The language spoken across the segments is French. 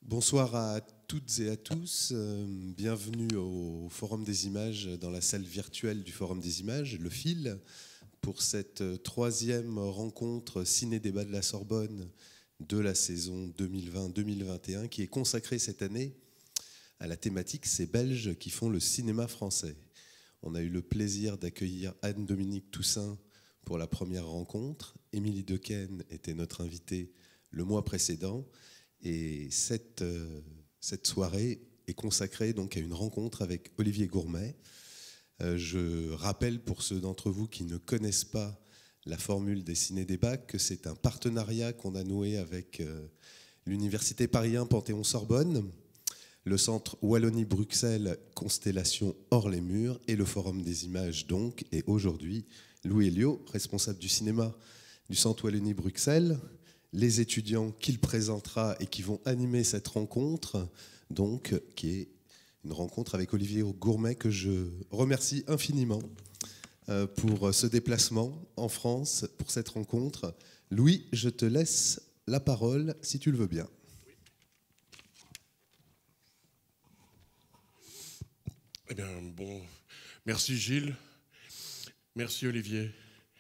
Bonsoir à toutes et à tous, bienvenue au Forum des Images dans la salle virtuelle du Forum des Images, le FIL, pour cette troisième rencontre ciné-débat de la Sorbonne de la saison 2020-2021 qui est consacrée cette année à la thématique « Ces Belges qui font le cinéma français ». On a eu le plaisir d'accueillir Anne-Dominique Toussaint pour la première rencontre. Émilie Dequesne était notre invitée le mois précédent. Et cette soirée est consacrée donc à une rencontre avec Olivier Gourmet. Je rappelle pour ceux d'entre vous qui ne connaissent pas la formule des ciné-débats que c'est un partenariat qu'on a noué avec l'Université Paris 1 Panthéon-Sorbonne, le Centre Wallonie-Bruxelles Constellation hors les murs et le Forum des Images donc. Et aujourd'hui, Louis Elliot, responsable du cinéma du Centre Wallonie-Bruxelles, les étudiants qu'il présentera et qui vont animer cette rencontre, donc, qui est une rencontre avec Olivier Gourmet, que je remercie infiniment pour ce déplacement en France, pour cette rencontre. Louis, je te laisse la parole, si tu le veux bien. Eh bien, bon, merci Gilles, merci Olivier.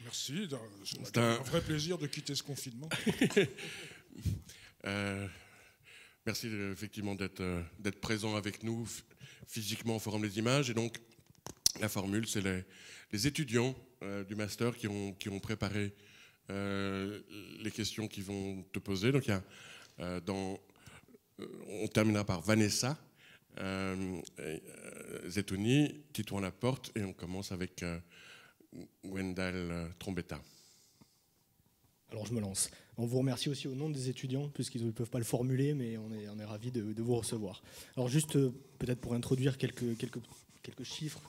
Merci, c'est un vrai plaisir de quitter ce confinement. Merci effectivement d'être présent avec nous physiquement au Forum des Images. Et donc, la formule, c'est les étudiants du master qui ont préparé les questions qu'ils vont te poser. Donc, il y a, on terminera par Vanessa, Zetouni, Titouan Laporte, et on commence avec Wendell Trombetta. Alors je me lance. On vous remercie aussi au nom des étudiants, puisqu'ils ne peuvent pas le formuler, mais on est ravis de vous recevoir. Alors juste peut-être pour introduire quelques chiffres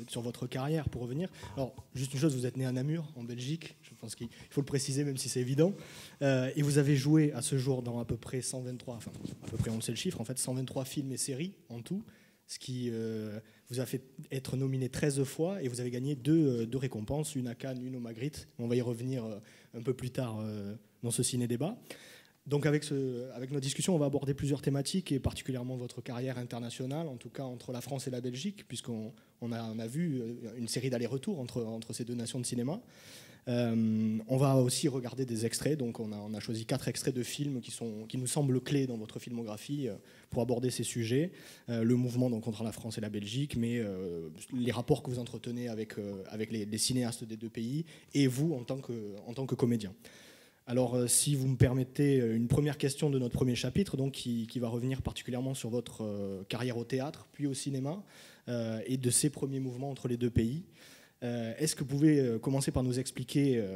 sur votre carrière, pour revenir. Alors juste une chose, vous êtes né à Namur, en Belgique, je pense qu'il faut le préciser même si c'est évident, et vous avez joué à ce jour dans à peu près 123, enfin à peu près on le sait le chiffre, en fait 123 films et séries en tout, ce qui vous a fait être nominé 13 fois et vous avez gagné deux récompenses, une à Cannes, une au Magritte. On va y revenir un peu plus tard dans ce ciné-débat. Donc avec nos discussions, on va aborder plusieurs thématiques et particulièrement votre carrière internationale, en tout cas entre la France et la Belgique, puisqu'on a vu une série d'allers-retours entre ces deux nations de cinéma. On va aussi regarder des extraits, donc on a choisi 4 extraits de films qui nous semblent clés dans votre filmographie pour aborder ces sujets. Le mouvement donc, contre la France et la Belgique, mais les rapports que vous entretenez avec les cinéastes des deux pays et vous en tant que comédien. Alors si vous me permettez une première question de notre premier chapitre, donc, qui va revenir particulièrement sur votre carrière au théâtre, puis au cinéma, et de ces premiers mouvements entre les deux pays. Est-ce que vous pouvez commencer par nous expliquer,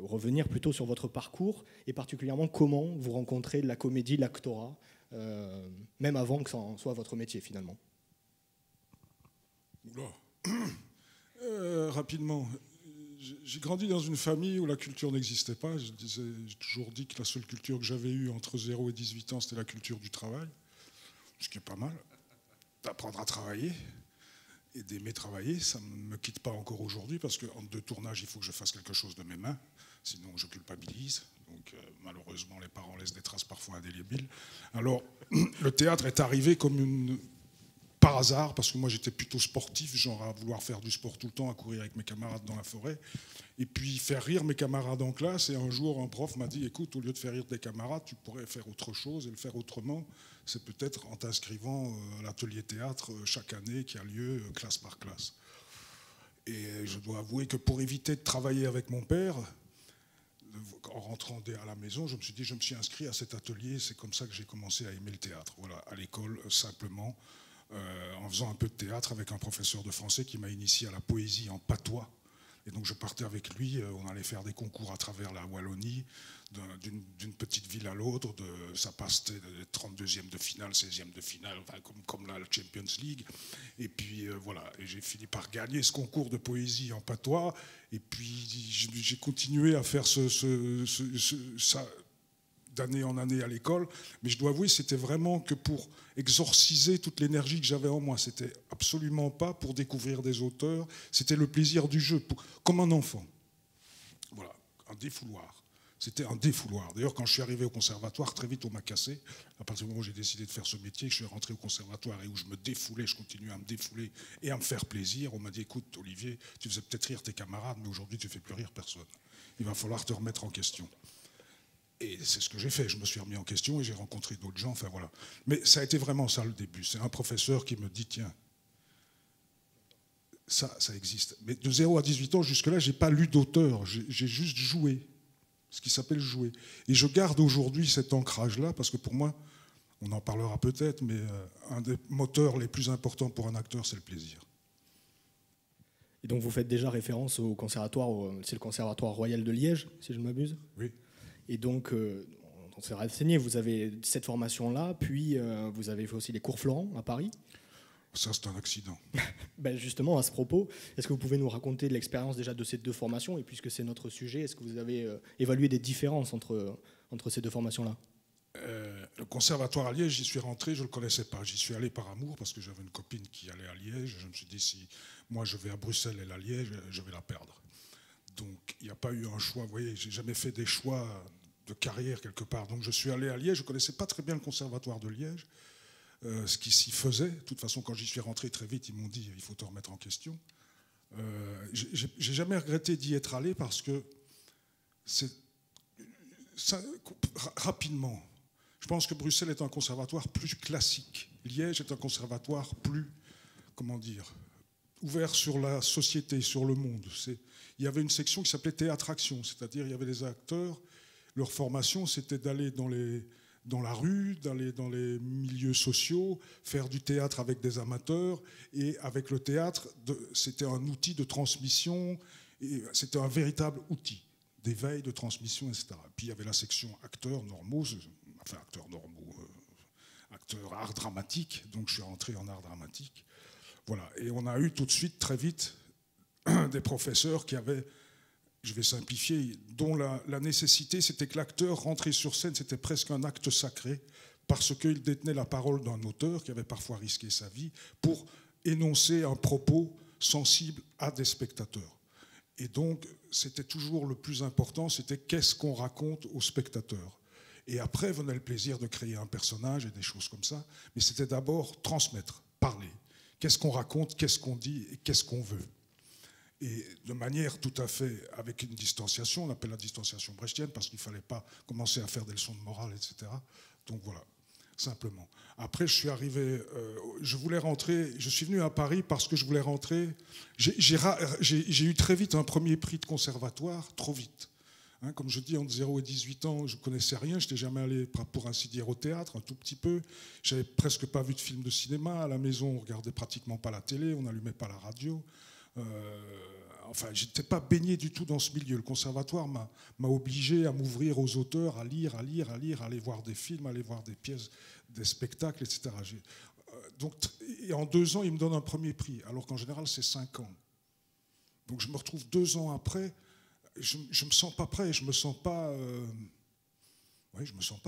revenir plutôt sur votre parcours et particulièrement comment vous rencontrez la comédie, l'actorat, même avant que ça en soit votre métier finalement? Rapidement, j'ai grandi dans une famille où la culture n'existait pas. J'ai toujours dit que la seule culture que j'avais eue entre 0 et 18 ans, c'était la culture du travail, ce qui est pas mal, d'apprendre à travailler. Et d'aimer travailler, ça ne me quitte pas encore aujourd'hui parce qu'entre 2 tournages, il faut que je fasse quelque chose de mes mains, sinon je culpabilise. Donc malheureusement, les parents laissent des traces parfois indélébiles. Alors, le théâtre est arrivé comme par hasard, parce que moi j'étais plutôt sportif, genre à vouloir faire du sport tout le temps, à courir avec mes camarades dans la forêt, et puis faire rire mes camarades en classe. Et un jour, un prof m'a dit, écoute, au lieu de faire rire tes camarades, tu pourrais faire autre chose, et le faire autrement, c'est peut-être en t'inscrivant à l'atelier théâtre chaque année qui a lieu classe par classe. Et je dois avouer que pour éviter de travailler avec mon père, en rentrant à la maison, je me suis dit, je me suis inscrit à cet atelier, c'est comme ça que j'ai commencé à aimer le théâtre. Voilà, à l'école, simplement, en faisant un peu de théâtre avec un professeur de français qui m'a initié à la poésie en patois. Et donc je partais avec lui, on allait faire des concours à travers la Wallonie, d'une petite ville à l'autre, ça passait de 32e de finale, 16e de finale, enfin, comme la Champions League. Et puis voilà, et j'ai fini par gagner ce concours de poésie en patois. Et puis j'ai continué à faire ça d'année en année à l'école. Mais je dois avouer, c'était vraiment que pour exorciser toute l'énergie que j'avais en moi. C'était absolument pas pour découvrir des auteurs. C'était le plaisir du jeu, comme un enfant. Voilà, un défouloir. C'était un défouloir. D'ailleurs, quand je suis arrivé au conservatoire, très vite on m'a cassé. À partir du moment où j'ai décidé de faire ce métier, je suis rentré au conservatoire et où je me défoulais, je continuais à me défouler et à me faire plaisir. On m'a dit, écoute Olivier, tu faisais peut-être rire tes camarades, mais aujourd'hui tu ne fais plus rire personne. Il va falloir te remettre en question. Et c'est ce que j'ai fait. Je me suis remis en question et j'ai rencontré d'autres gens. Enfin voilà. Mais ça a été vraiment ça le début. C'est un professeur qui me dit, tiens, ça existe. Mais de 0 à 18 ans, jusque-là, je n'ai pas lu d'auteur. J'ai juste joué. Ce qui s'appelle jouer. Et je garde aujourd'hui cet ancrage-là, parce que pour moi, on en parlera peut-être, mais un des moteurs les plus importants pour un acteur, c'est le plaisir. Et donc vous faites déjà référence au conservatoire, c'est le Conservatoire Royal de Liège, si je ne m'abuse. Oui. Et donc, on s'est renseigné, vous avez cette formation-là, puis vous avez fait aussi les cours Florent à Paris. Ça, c'est un accident. Ben justement, à ce propos, est-ce que vous pouvez nous raconter de l'expérience déjà de ces deux formations? Et puisque c'est notre sujet, est-ce que vous avez évalué des différences entre ces deux formations-là? Le conservatoire à Liège, j'y suis rentré, je ne le connaissais pas. J'y suis allé par amour parce que j'avais une copine qui allait à Liège. Je me suis dit, si moi je vais à Bruxelles, elle à Liège, je vais la perdre. Donc il n'y a pas eu un choix. Vous voyez, j'ai jamais fait des choix de carrière quelque part. Donc je suis allé à Liège. Je ne connaissais pas très bien le conservatoire de Liège. Ce qui s'y faisait. De toute façon, quand j'y suis rentré très vite, ils m'ont dit il faut te remettre en question. J'ai jamais regretté d'y être allé parce que rapidement, je pense que Bruxelles est un conservatoire plus classique. Liège est un conservatoire plus, comment dire, ouvert sur la société, sur le monde. Il y avait une section qui s'appelait théâtre-action, c'est-à-dire il y avait des acteurs, leur formation c'était d'aller dans la rue, d'aller dans les milieux sociaux, faire du théâtre avec des amateurs. Et avec le théâtre, c'était un outil de transmission, et c'était un véritable outil d'éveil, de transmission, etc. Puis il y avait la section acteurs normaux, acteurs art dramatique, donc je suis rentré en art dramatique. Voilà. Et on a eu tout de suite, très vite, des professeurs qui avaient, je vais simplifier, dont la nécessité, c'était que l'acteur rentrer sur scène, c'était presque un acte sacré, parce qu'il détenait la parole d'un auteur qui avait parfois risqué sa vie pour énoncer un propos sensible à des spectateurs. Et donc, c'était toujours le plus important, c'était qu'est-ce qu'on raconte aux spectateurs. Et après venait le plaisir de créer un personnage et des choses comme ça, mais c'était d'abord transmettre, parler. Qu'est-ce qu'on raconte, qu'est-ce qu'on dit et qu'est-ce qu'on veut. Et de manière tout à fait avec une distanciation, on appelle la distanciation brechtienne parce qu'il ne fallait pas commencer à faire des leçons de morale, etc. Donc voilà, simplement. Après, je suis arrivé, je voulais rentrer, je suis venu à Paris parce que je voulais rentrer. J'ai eu très vite un premier prix de conservatoire, trop vite. Hein, comme je dis, entre 0 et 18 ans, je ne connaissais rien, je n'étais jamais allé, pour ainsi dire, au théâtre, un tout petit peu. Je n'avais presque pas vu de film de cinéma. À la maison, on ne regardait pratiquement pas la télé, on n'allumait pas la radio. Enfin, je n'étais pas baigné du tout dans ce milieu. Le conservatoire m'a obligé à m'ouvrir aux auteurs, à lire, aller voir des films, aller voir des pièces, des spectacles, etc. Donc, et en 2 ans, il me donne un premier prix, alors qu'en général, c'est 5 ans. Donc je me retrouve 2 ans après, je ne me sens pas prêt, je me sens pas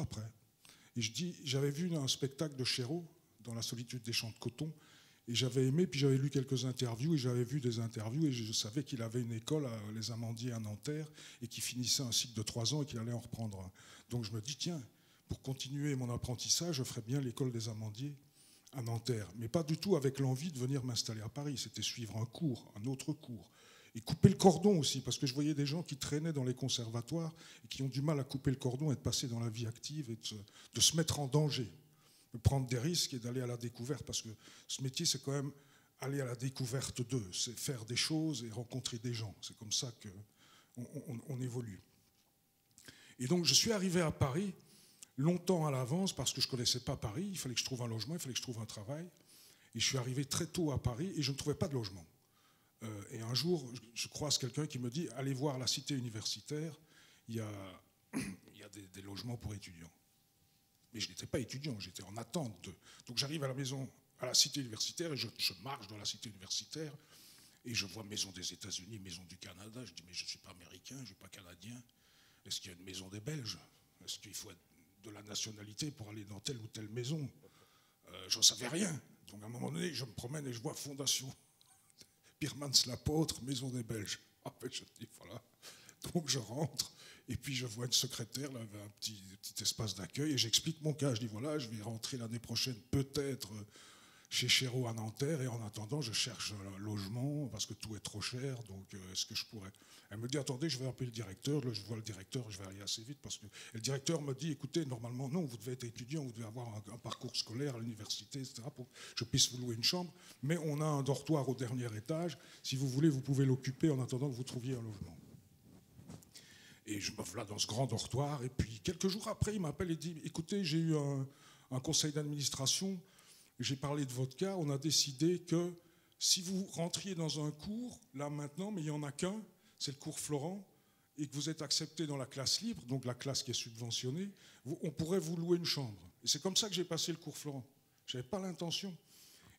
prêt. Et je dis, j'avais vu un spectacle de Chéreau, dans La solitude des champs de coton, et j'avais aimé, puis j'avais lu quelques interviews, et j'avais vu des interviews, et je savais qu'il avait une école, les Amandiers à Nanterre, et qu'il finissait un cycle de 3 ans, et qu'il allait en reprendre un. Donc je me dis, tiens, pour continuer mon apprentissage, je ferais bien l'école des Amandiers à Nanterre, mais pas du tout avec l'envie de venir m'installer à Paris, c'était suivre un cours, un autre cours, et couper le cordon aussi, parce que je voyais des gens qui traînaient dans les conservatoires, et qui ont du mal à couper le cordon, et de passer dans la vie active, et de se mettre en danger. De prendre des risques et d'aller à la découverte, parce que ce métier, c'est quand même aller à la découverte d'eux, c'est faire des choses et rencontrer des gens. C'est comme ça qu'on évolue. Et donc, je suis arrivé à Paris longtemps à l'avance, parce que je ne connaissais pas Paris, il fallait que je trouve un logement, il fallait que je trouve un travail. Et je suis arrivé très tôt à Paris et je ne trouvais pas de logement. Et un jour, je croise quelqu'un qui me dit « Allez voir la cité universitaire, il y a des logements pour étudiants. » Mais je n'étais pas étudiant, j'étais en attente. Donc j'arrive à la maison, à la cité universitaire, et je marche dans la cite universitaire, et je vois maison des États-Unis, maison du Canada. Je dis « Mais je ne suis pas américain, je ne suis pas canadien. Est-ce qu'il y a une maison des Belges? Est-ce qu'il faut être de la nationalité pour aller dans telle ou telle maison ?» Je n'en savais rien. Donc à un moment donné, je me promène et je vois Fondation Piermans l'apôtre, maison des Belges. En fait, je dis voilà. Donc je rentre et puis je vois une secrétaire, là, avec un petit espace d'accueil, et j'explique mon cas. Je dis voilà, je vais rentrer l'année prochaine peut-être chez Chéreau à Nanterre, et en attendant, je cherche un logement parce que tout est trop cher. Donc est-ce que je pourrais... Elle me dit attendez, je vais appeler le directeur. Là, je vois le directeur, je vais aller assez vite parce que et le directeur me dit écoutez, normalement non, vous devez être étudiant, vous devez avoir un parcours scolaire à l'université, etc. pour que je puisse vous louer une chambre. Mais on a un dortoir au dernier étage. Si vous voulez, vous pouvez l'occuper en attendant que vous trouviez un logement. Et je me voilà dans ce grand dortoir. Et puis quelques jours après, il m'appelle et dit écoutez, j'ai eu un conseil d'administration. J'ai parlé de votre cas. On a décidé que si vous rentriez dans un cours là maintenant, mais il n'y en a qu'un, c'est le cours Florent, et que vous êtes accepté dans la classe libre, donc la classe qui est subventionnée, on pourrait vous louer une chambre. Et c'est comme ça que j'ai passé le cours Florent. Je n'avais pas l'intention.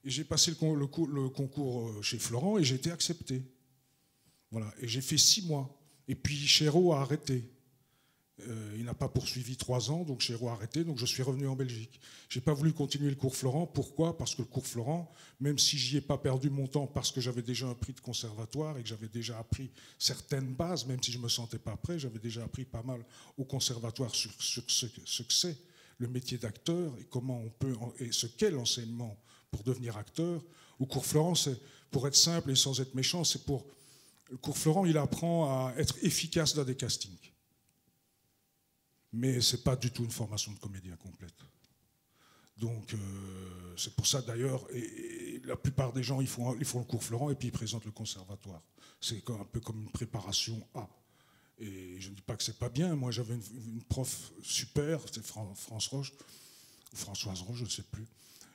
Et j'ai passé le concours chez Florent et j'ai été accepté. Voilà. Et j'ai fait 6 mois. Et puis Chéreau a arrêté. Il n'a pas poursuivi 3 ans, donc Chéreau a arrêté, donc je suis revenu en Belgique. Je n'ai pas voulu continuer le cours Florent. Pourquoi? Parce que le cours Florent, même si j'y ai pas perdu mon temps parce que j'avais déjà un prix de conservatoire et que j'avais déjà appris certaines bases, même si je ne me sentais pas prêt, j'avais déjà appris pas mal au conservatoire sur ce que c'est le métier d'acteur et comment on peut, et ce qu'est l'enseignement pour devenir acteur. Au cours Florent, c'est, pour être simple et sans être méchant, c'est pour... Le cours Florent, il apprend à être efficace dans des castings. Mais ce n'est pas du tout une formation de comédien complète. Donc, c'est pour ça d'ailleurs, et la plupart des gens, ils font le cours Florent et puis ils présentent le conservatoire. C'est un peu comme une préparation A. Et je ne dis pas que c'est pas bien. Moi, j'avais une prof super, c'était France Roche, ou Françoise Roche, je ne sais plus.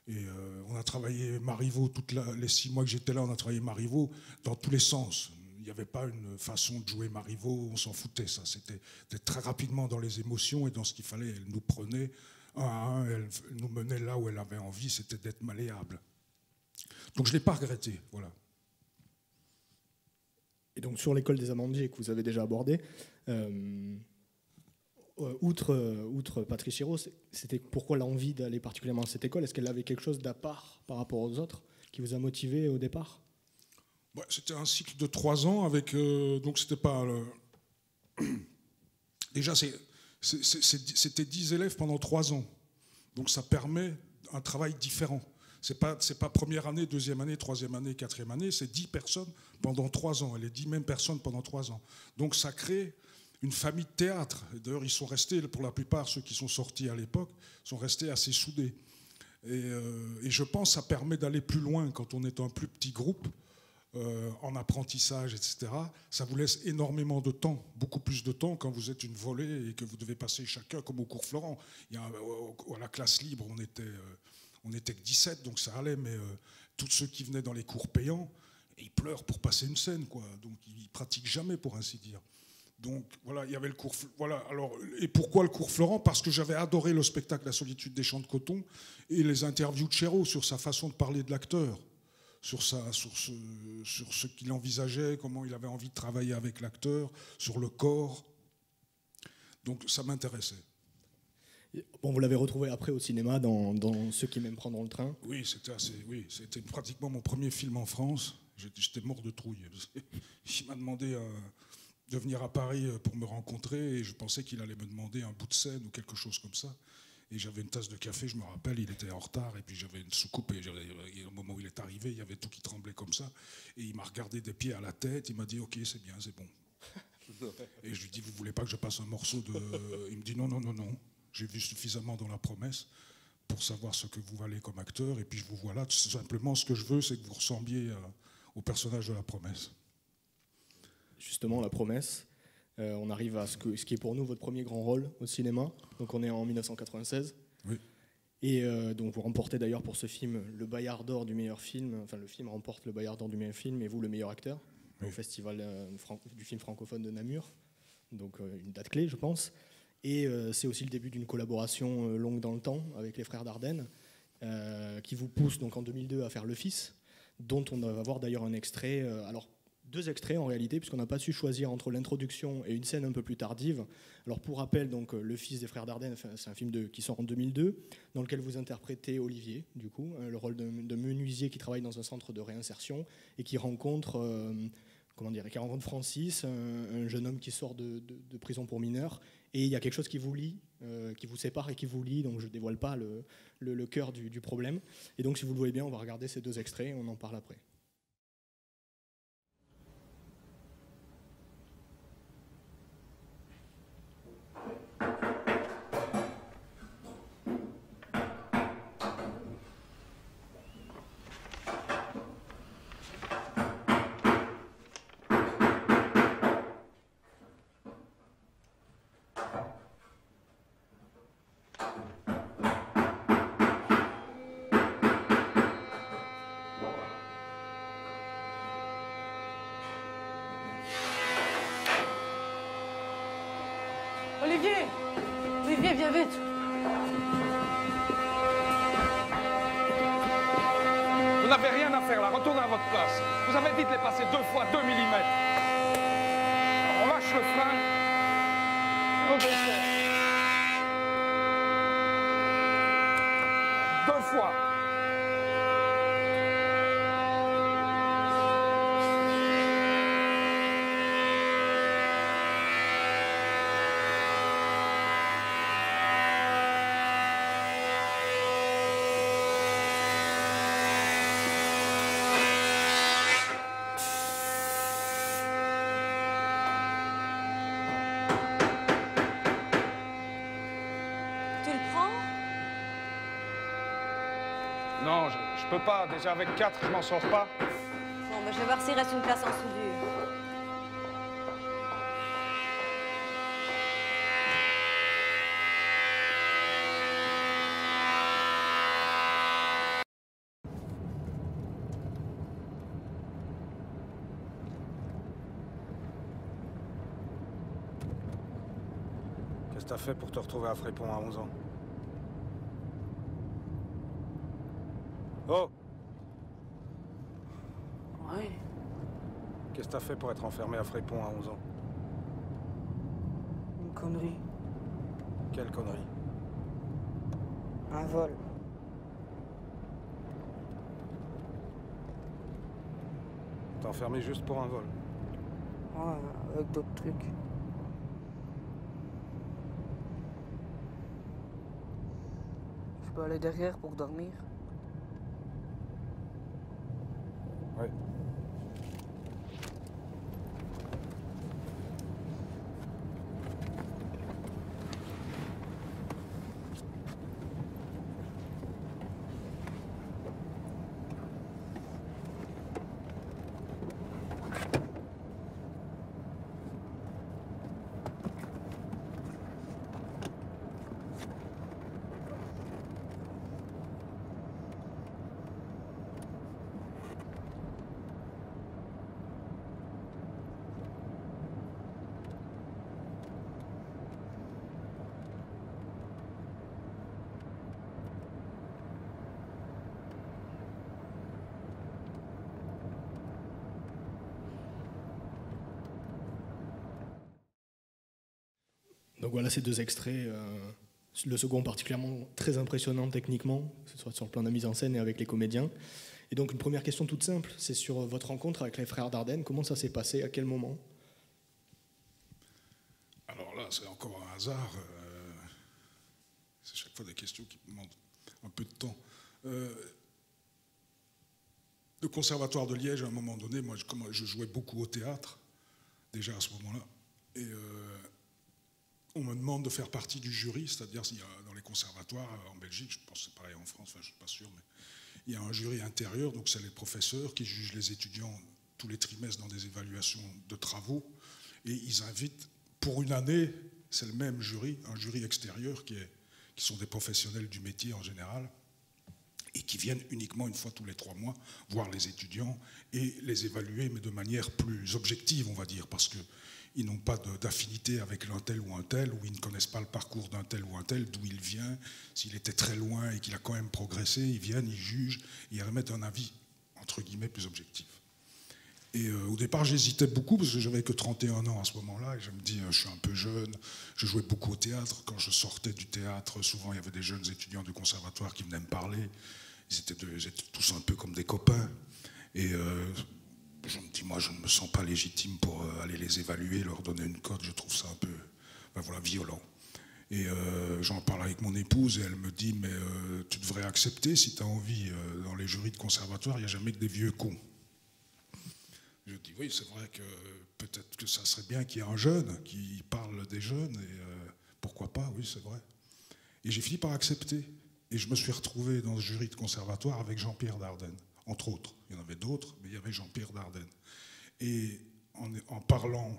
Et on a travaillé Marivaux, les 6 mois que j'étais là, on a travaillé Marivaux dans tous les sens. Il n'y avait pas une façon de jouer Marivaux, on s'en foutait, ça. C'était très rapidement dans les émotions et dans ce qu'il fallait. Elle nous prenait un à un, elle nous menait là où elle avait envie, c'était d'être malléable. Donc je ne l'ai pas regretté, voilà. Et donc sur l'école des Amandiers que vous avez déjà abordé, outre Patrice Chéreau, c'était pourquoi l'envie d'aller particulièrement à cette école? Est-ce qu'elle avait quelque chose d'à part par rapport aux autres qui vous a motivé au départ? Ouais, c'était un cycle de 3 ans avec... donc c'était pas... Déjà, c'était 10 élèves pendant 3 ans. Donc ça permet un travail différent. C'est pas première année, deuxième année, troisième année, quatrième année, c'est 10 personnes pendant 3 ans. Et les 10 mêmes personnes pendant 3 ans. Donc ça crée une famille de théâtre. D'ailleurs, ils sont restés, pour la plupart, ceux qui sont sortis à l'époque, sont restés assez soudés. Et je pense que ça permet d'aller plus loin quand on est un plus petit groupe. En apprentissage, etc., ça vous laisse énormément de temps, beaucoup plus de temps quand vous êtes une volée et que vous devez passer chacun comme au cours Florent. À la classe libre, on était que 17, donc ça allait, mais tous ceux qui venaient dans les cours payants, ils pleurent pour passer une scène, quoi. Donc ils pratiquent jamais, pour ainsi dire. Donc voilà, il y avait le cours. Voilà. Alors, et pourquoi le cours Florent? Parce que j'avais adoré le spectacle La solitude des champs de coton et les interviews de Chéreau sur sa façon de parler de l'acteur. Sur ce qu'il envisageait, comment il avait envie de travailler avec l'acteur, sur le corps. Donc ça m'intéressait. Bon, vous l'avez retrouvé après au cinéma dans Ceux qui m'aiment prendre le train. Oui, c'était pratiquement mon premier film en France. J'étais mort de trouille. Il m'a demandé de venir à Paris pour me rencontrer et je pensais qu'il allait me demander un bout de scène ou quelque chose comme ça. Et j'avais une tasse de café, je me rappelle, il était en retard, et puis j'avais une soucoupe, et au moment où il est arrivé, il y avait tout qui tremblait comme ça. Et il m'a regardé des pieds à la tête, il m'a dit « Ok, c'est bien, c'est bon ». Et je lui dis « Vous voulez pas que je passe un morceau de... » Il me dit « Non, non, non, non, j'ai vu suffisamment dans La Promesse pour savoir ce que vous valez comme acteur, et puis je vous vois là, tout simplement ce que je veux, c'est que vous ressembliez au personnage de La Promesse. » Justement, La Promesse. On arrive à ce qui est pour nous votre premier grand rôle au cinéma. Donc on est en 1996. Oui. Et donc vous remportez d'ailleurs pour ce film le Bayard d'Or du meilleur film, enfin le film remporte le Bayard d'Or du meilleur film et vous le meilleur acteur au festival du film francophone de Namur, donc une date clé je pense. Et c'est aussi le début d'une collaboration longue dans le temps avec les frères Dardenne qui vous pousse donc en 2002 à faire Le Fils, dont on va voir d'ailleurs un extrait, alors 2 extraits en réalité, puisqu'on n'a pas su choisir entre l'introduction et une scène un peu plus tardive. Alors pour rappel, donc, Le Fils des frères Dardenne, c'est un film qui sort en 2002, dans lequel vous interprétez Olivier, du coup, le rôle de menuisier qui travaille dans un centre de réinsertion et qui rencontre, Francis, un jeune homme qui sort de prison pour mineurs. Et il y a quelque chose qui vous lie, qui vous sépare et qui vous lie, donc je ne dévoile pas le cœur du problème. Et donc si vous le voyez bien, on va regarder ces 2 extraits et on en parle après. Olivier! Olivier, viens vite! Vous n'avez rien à faire là, retournez à votre place. Vous avez dit de les passer 2 fois 2 mm. On lâche le frein. On descend. 2 fois. Non, je peux pas. Déjà avec 4, je m'en sors pas. Bon, ben, je vais voir s'il reste une place en soudure. Qu'est-ce que t'as fait pour te retrouver à Frépont à 11 ans? Oh! Oui. Qu'est-ce que t'as fait pour être enfermé à Frépont à 11 ans? Une connerie. Quelle connerie? Un vol. T'es enfermé juste pour un vol? Ouais, avec d'autres trucs. Je peux aller derrière pour dormir. Oui. Donc voilà ces 2 extraits, le second particulièrement très impressionnant techniquement, que ce soit sur le plan de la mise en scène et avec les comédiens. Et donc une première question toute simple, c'est sur votre rencontre avec les frères Dardenne, comment ça s'est passé, à quel moment? Alors là, c'est encore un hasard. C'est chaque fois des questions qui demandent un peu de temps. Le Conservatoire de Liège, à un moment donné, moi, je jouais beaucoup au théâtre, déjà à ce moment-là. Et on me demande de faire partie du jury, c'est-à-dire s'il y a dans les conservatoires en Belgique, je pense que c'est pareil en France, enfin, je ne suis pas sûr, mais il y a un jury intérieur, donc c'est les professeurs qui jugent les étudiants tous les trimestres dans des évaluations de travaux, et ils invitent, pour une année, c'est le même jury, un jury extérieur qui qui sont des professionnels du métier en général, et qui viennent uniquement une fois tous les 3 mois voir les étudiants et les évaluer, mais de manière plus objective, on va dire, parce qu'ils n'ont pas d'affinité avec l'un tel ou un tel, ou ils ne connaissent pas le parcours d'un tel ou un tel, d'où il vient. S'il était très loin et qu'il a quand même progressé, ils viennent, ils jugent, ils remettent un avis, entre guillemets, plus objectif. Et au départ, j'hésitais beaucoup, parce que j'avais que 31 ans à ce moment-là, et je me dis, je suis un peu jeune, je jouais beaucoup au théâtre. Quand je sortais du théâtre, souvent il y avait des jeunes étudiants du conservatoire qui venaient me parler. Ils étaient tous un peu comme des copains. Et je me dis, moi, je ne me sens pas légitime pour aller les évaluer, leur donner une cote. Je trouve ça un peu violent. Et j'en parle avec mon épouse, et elle me dit, mais tu devrais accepter, si tu as envie, dans les jurys de conservatoire, il n'y a jamais que des vieux cons. Je dis, oui, c'est vrai que peut-être que ça serait bien qu'il y ait un jeune qui parle des jeunes, et pourquoi pas, oui, c'est vrai. Et j'ai fini par accepter. Et je me suis retrouvé dans ce jury de conservatoire avec Jean-Pierre Dardenne, entre autres. Il y en avait d'autres, mais il y avait Jean-Pierre Dardenne. Et en parlant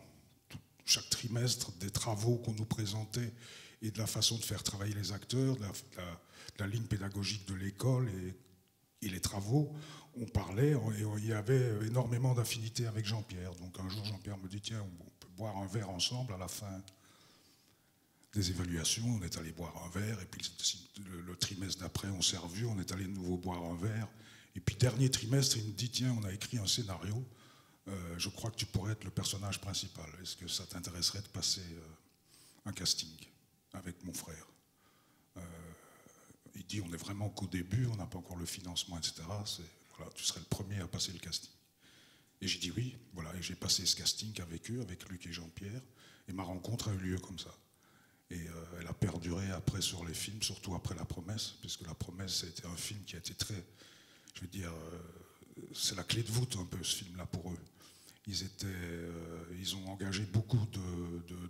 chaque trimestre des travaux qu'on nous présentait et de la façon de faire travailler les acteurs, de la ligne pédagogique de l'école et les travaux, on parlait, et il y avait énormément d'affinités avec Jean-Pierre. Donc un jour, Jean-Pierre me dit, tiens, on peut boire un verre ensemble à la fin des évaluations. On est allé boire un verre, et puis le trimestre d'après, on s'est revus, on est allé de nouveau boire un verre. Et puis dernier trimestre, il me dit, tiens, on a écrit un scénario, je crois que tu pourrais être le personnage principal. Est-ce que ça t'intéresserait de passer un casting avec mon frère? Il dit, on est vraiment qu'au début, on n'a pas encore le financement, etc. Voilà, tu serais le premier à passer le casting. Et j'ai dit oui, voilà, et j'ai passé ce casting avec eux, avec Luc et Jean-Pierre, et ma rencontre a eu lieu comme ça. Et elle a perduré après sur les films, surtout après La Promesse, puisque La Promesse, c'était un film qui a été très, je veux dire, c'est la clé de voûte un peu, ce film-là, pour eux. Ils ont engagé beaucoup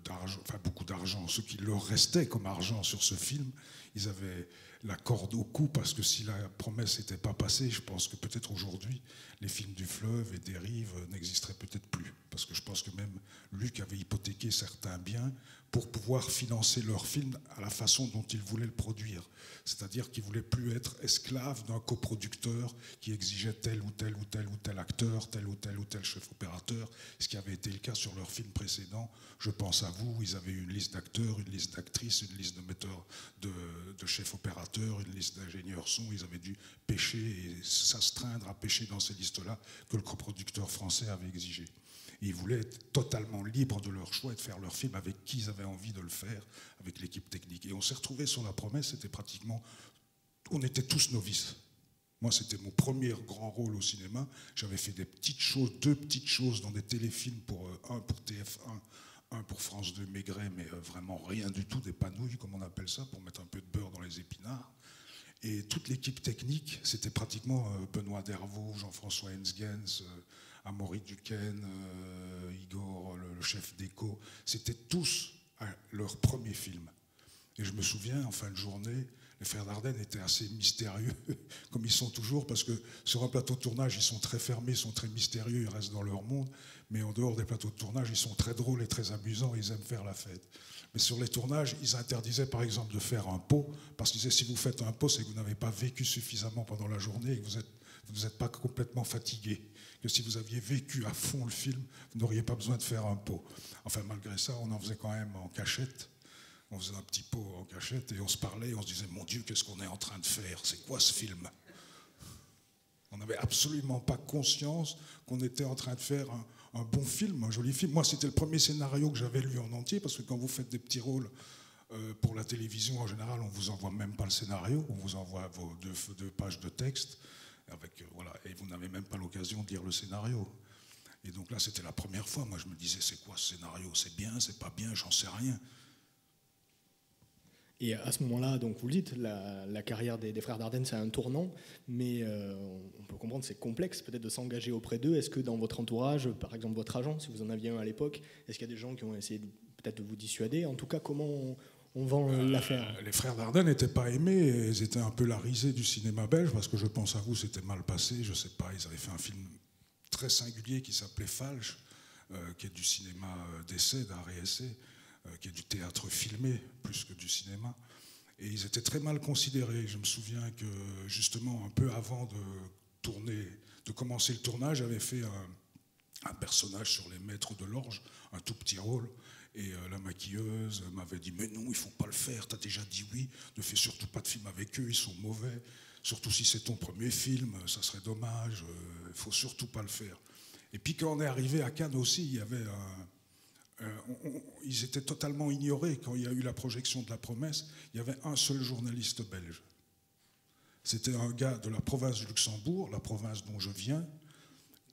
d'argent, enfin beaucoup d'argent. Ce qui leur restait comme argent sur ce film, ils avaient la corde au cou, parce que si La Promesse n'était pas passée, je pense que peut-être aujourd'hui, les films du fleuve et des rives n'existeraient peut-être plus. Parce que je pense que même Luc avait hypothéqué certains biens pour pouvoir financer leur film à la façon dont il voulait le produire. C'est-à-dire qu'il ne voulait plus être esclave d'un coproducteur qui exigeait tel ou tel ou tel ou tel acteur, tel ou tel chef opérateur, ce qui avait été le cas sur leurs films précédents. Je pense à vous, ils avaient une liste d'acteurs, une liste d'actrices, une liste de metteurs, de chefs opérateurs, une liste d'ingénieurs son. Ils avaient dû pêcher et s'astreindre à pêcher dans ces listes-là que le coproducteur français avait exigé. Et ils voulaient être totalement libres de leur choix et de faire leur film avec qui ils avaient envie de le faire, avec l'équipe technique. Et on s'est retrouvés sur La Promesse, c'était pratiquement... On était tous novices. Moi, c'était mon premier grand rôle au cinéma. J'avais fait des petites choses, 2 petites choses dans des téléfilms, un pour TF1, un pour France 2 Maigret, mais vraiment rien du tout, des panouilles, comme on appelle ça, pour mettre un peu de beurre dans les épinards. Et toute l'équipe technique, c'était pratiquement Benoît Dervaux, Jean-François Hensgens, Amaury Duquesne, Igor, le chef d'écho. C'était tous leur premier film. Et je me souviens, en fin de journée, les frères Dardenne étaient assez mystérieux, comme ils sont toujours, parce que sur un plateau de tournage, ils sont très fermés, ils sont très mystérieux, ils restent dans leur monde, mais en dehors des plateaux de tournage, ils sont très drôles et très amusants, ils aiment faire la fête. Mais sur les tournages, ils interdisaient par exemple de faire un pot, parce qu'ils disaient, si vous faites un pot, c'est que vous n'avez pas vécu suffisamment pendant la journée et que vous n'êtes pas complètement fatigué. Que si vous aviez vécu à fond le film, vous n'auriez pas besoin de faire un pot. Enfin, malgré ça, on en faisait quand même en cachette. On faisait un petit pot en cachette et on se parlait, on se disait, mon Dieu, qu'est-ce qu'on est en train de faire? C'est quoi ce film? On n'avait absolument pas conscience qu'on était en train de faire un bon film, un joli film. Moi, c'était le premier scénario que j'avais lu en entier, parce que quand vous faites des petits rôles pour la télévision, en général, on ne vous envoie même pas le scénario, on vous envoie vos 2 pages de texte, voilà, et vous n'avez même pas l'occasion de lire le scénario. Et donc là, c'était la première fois. Moi, je me disais, c'est quoi ce scénario? C'est bien, c'est pas bien, j'en sais rien. Et à ce moment-là, donc vous le dites, la carrière des frères Dardenne, c'est un tournant, mais on peut comprendre que c'est complexe peut-être de s'engager auprès d'eux. Est-ce que dans votre entourage, par exemple votre agent, si vous en aviez un à l'époque, est-ce qu'il y a des gens qui ont essayé peut-être de vous dissuader? En tout cas, comment on vend l'affaire? Les frères Dardenne n'étaient pas aimés, ils étaient un peu la risée du cinéma belge, parce que je pense à vous, c'était mal passé, je sais pas, ils avaient fait un film très singulier qui s'appelait Falche, qui est du cinéma d'essai, d'art et essai, qui est du théâtre filmé plus que du cinéma. Et ils étaient très mal considérés. Je me souviens que, justement, un peu avant de commencer le tournage, j'avais fait un personnage sur les maîtres de l'orge, un tout petit rôle. Et la maquilleuse m'avait dit « Mais non, il ne faut pas le faire, tu as déjà dit oui, ne fais surtout pas de film avec eux, ils sont mauvais. Surtout si c'est ton premier film, ça serait dommage, il ne faut surtout pas le faire. » Et puis quand on est arrivé à Cannes aussi, il y avait ils étaient totalement ignorés. Quand il y a eu la projection de La Promesse, il y avait un seul journaliste belge. C'était un gars de la province du Luxembourg, la province dont je viens,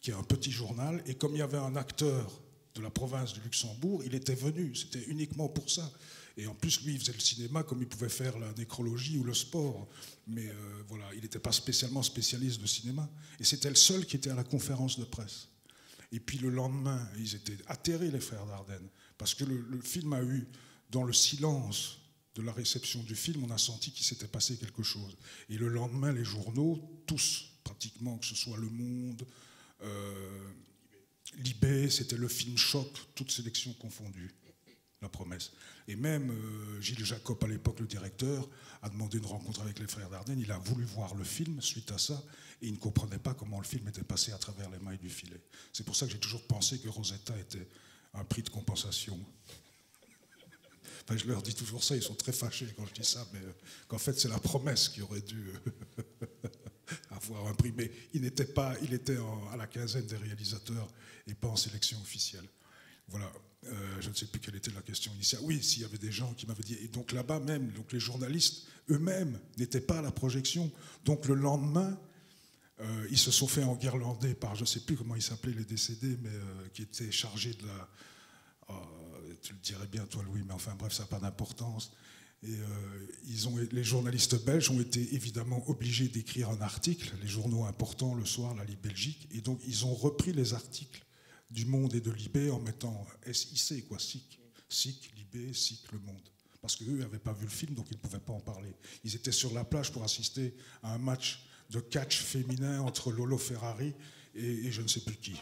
qui est un petit journal. Et comme il y avait un acteur de la province du Luxembourg, il était venu. C'était uniquement pour ça. Et en plus, lui, il faisait le cinéma comme il pouvait faire la nécrologie ou le sport. Mais voilà, il n'était pas spécialement spécialiste de cinéma. Et c'était le seul qui était à la conférence de presse. Et puis le lendemain, ils étaient atterrés, les frères Dardenne, parce que le film a eu, dans le silence de la réception du film, on a senti qu'il s'était passé quelque chose. Et le lendemain, les journaux, tous pratiquement, que ce soit Le Monde, Libé, c'était le film choc, toutes sélections confondues, La Promesse. Et même Gilles Jacob, à l'époque le directeur, a demandé une rencontre avec les frères Dardenne. Il a voulu voir le film suite à ça, et il ne comprenait pas comment le film était passé à travers les mailles du filet. C'est pour ça que j'ai toujours pensé que Rosetta était un prix de compensation. Enfin, je leur dis toujours ça, ils sont très fâchés quand je dis ça, mais qu'en fait c'est La Promesse qui aurait dû avoir un prix. Mais il était à la quinzaine des réalisateurs et pas en sélection officielle. Voilà. Je ne sais plus quelle était la question initiale. Oui, s'il y avait des gens qui m'avaient dit. Et donc là-bas même, donc les journalistes eux-mêmes n'étaient pas à la projection. Donc le lendemain, ils se sont fait enguirlander par, je ne sais plus comment ils s'appelaient les décédés, mais qui étaient chargés de la... tu le dirais bien toi Louis, mais enfin bref, ça n'a pas d'importance. Et les journalistes belges ont été évidemment obligés d'écrire un article, les journaux importants, Le Soir, La Libre Belgique, et donc ils ont repris les articles du Monde et de Libé en mettant SIC, quoi, SIC, Libé, SIC, Le Monde. Parce qu'eux n'avaient pas vu le film, donc ils ne pouvaient pas en parler. Ils étaient sur la plage pour assister à un match de catch féminin entre Lolo Ferrari et je ne sais plus qui.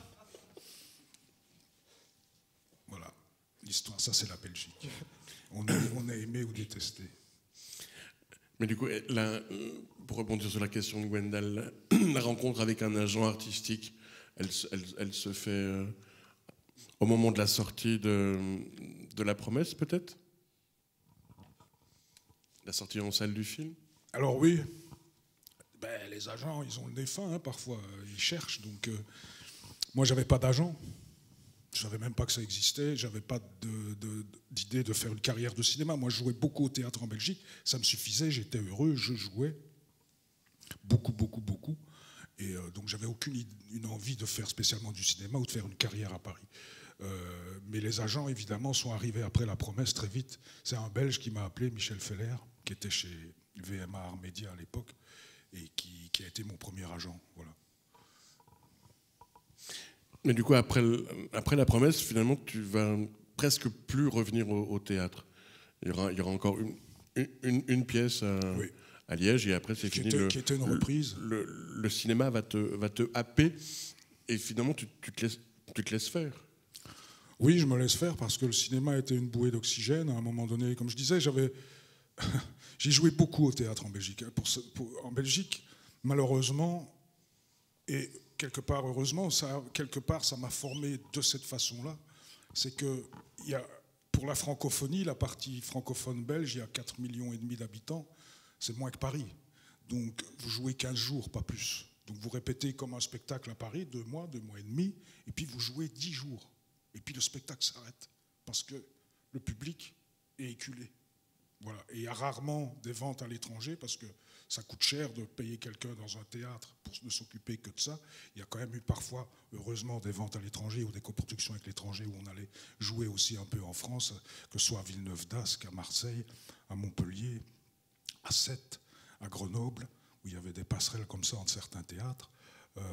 Voilà, l'histoire, ça c'est la Belgique. On est aimé ou détesté. Mais du coup, là, pour rebondir sur la question de Gwendal, la rencontre avec un agent artistique, elle se fait au moment de la sortie de La Promesse, peut-être? La sortie en salle du film? Alors oui, les agents, ils ont le nez fin, hein, parfois, ils cherchent. Donc, moi, j'avais pas d'agent. Je savais même pas que ça existait. J'avais pas d'idée de faire une carrière de cinéma. Moi, je jouais beaucoup au théâtre en Belgique. Ça me suffisait. J'étais heureux. Je jouais beaucoup. Et donc, j'avais aucune envie de faire spécialement du cinéma ou de faire une carrière à Paris. Mais les agents, évidemment, sont arrivés après La Promesse très vite. C'est un Belge qui m'a appelé, Michel Feller, qui était chez VMA Art Média à l'époque, et qui a été mon premier agent. Voilà. Mais du coup, après La Promesse, finalement, tu vas presque plus revenir au théâtre. Il y aura encore une pièce à Liège, et après c'est fini. Qui était une reprise. Le cinéma va te happer, et finalement tu te laisses faire. Oui, je me laisse faire parce que le cinéma était une bouée d'oxygène. À un moment donné, comme je disais, j'ai joué beaucoup au théâtre en Belgique. En Belgique, malheureusement, et quelque part heureusement, ça m'a formé de cette façon-là. C'est que pour la francophonie, la partie francophone belge, il y a 4,5 millions d'habitants. C'est moins que Paris. Donc vous jouez 15 jours, pas plus. Donc vous répétez comme un spectacle à Paris, 2 mois et demi, et puis vous jouez 10 jours. Et puis le spectacle s'arrête, parce que le public est éculé. Voilà. Et il y a rarement des ventes à l'étranger, parce que ça coûte cher de payer quelqu'un dans un théâtre pour ne s'occuper que de ça. Il y a quand même eu parfois, heureusement, des ventes à l'étranger ou des coproductions avec l'étranger où on allait jouer aussi un peu en France, que ce soit à Villeneuve d'Ascq, à Marseille, à Montpellier, à Sète, à Grenoble, où il y avait des passerelles comme ça entre certains théâtres.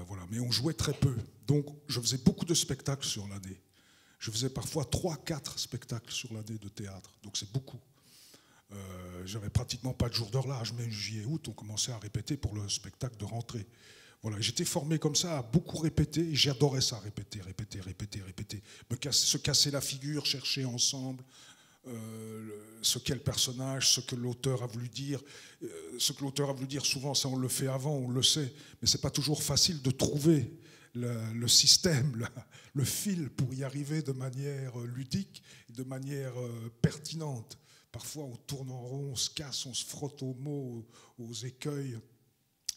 Voilà. Mais on jouait très peu. Donc je faisais beaucoup de spectacles sur l'année. Je faisais parfois 3-4 spectacles sur l'année de théâtre. Donc c'est beaucoup. J'avais pratiquement pas de jour de relâche. Mais juillet, août, on commençait à répéter pour le spectacle de rentrée. Voilà. J'étais formé comme ça à beaucoup répéter. Et j'adorais ça, répéter. Se casser la figure, chercher ensemble. ce qu'est le personnage, ce que l'auteur a voulu dire. Ce que l'auteur a voulu dire, souvent, ça on le fait avant, on le sait, mais c'est pas toujours facile de trouver le système, le fil pour y arriver de manière ludique, de manière pertinente. Parfois, on tourne en rond, on se casse, on se frotte aux mots, aux écueils,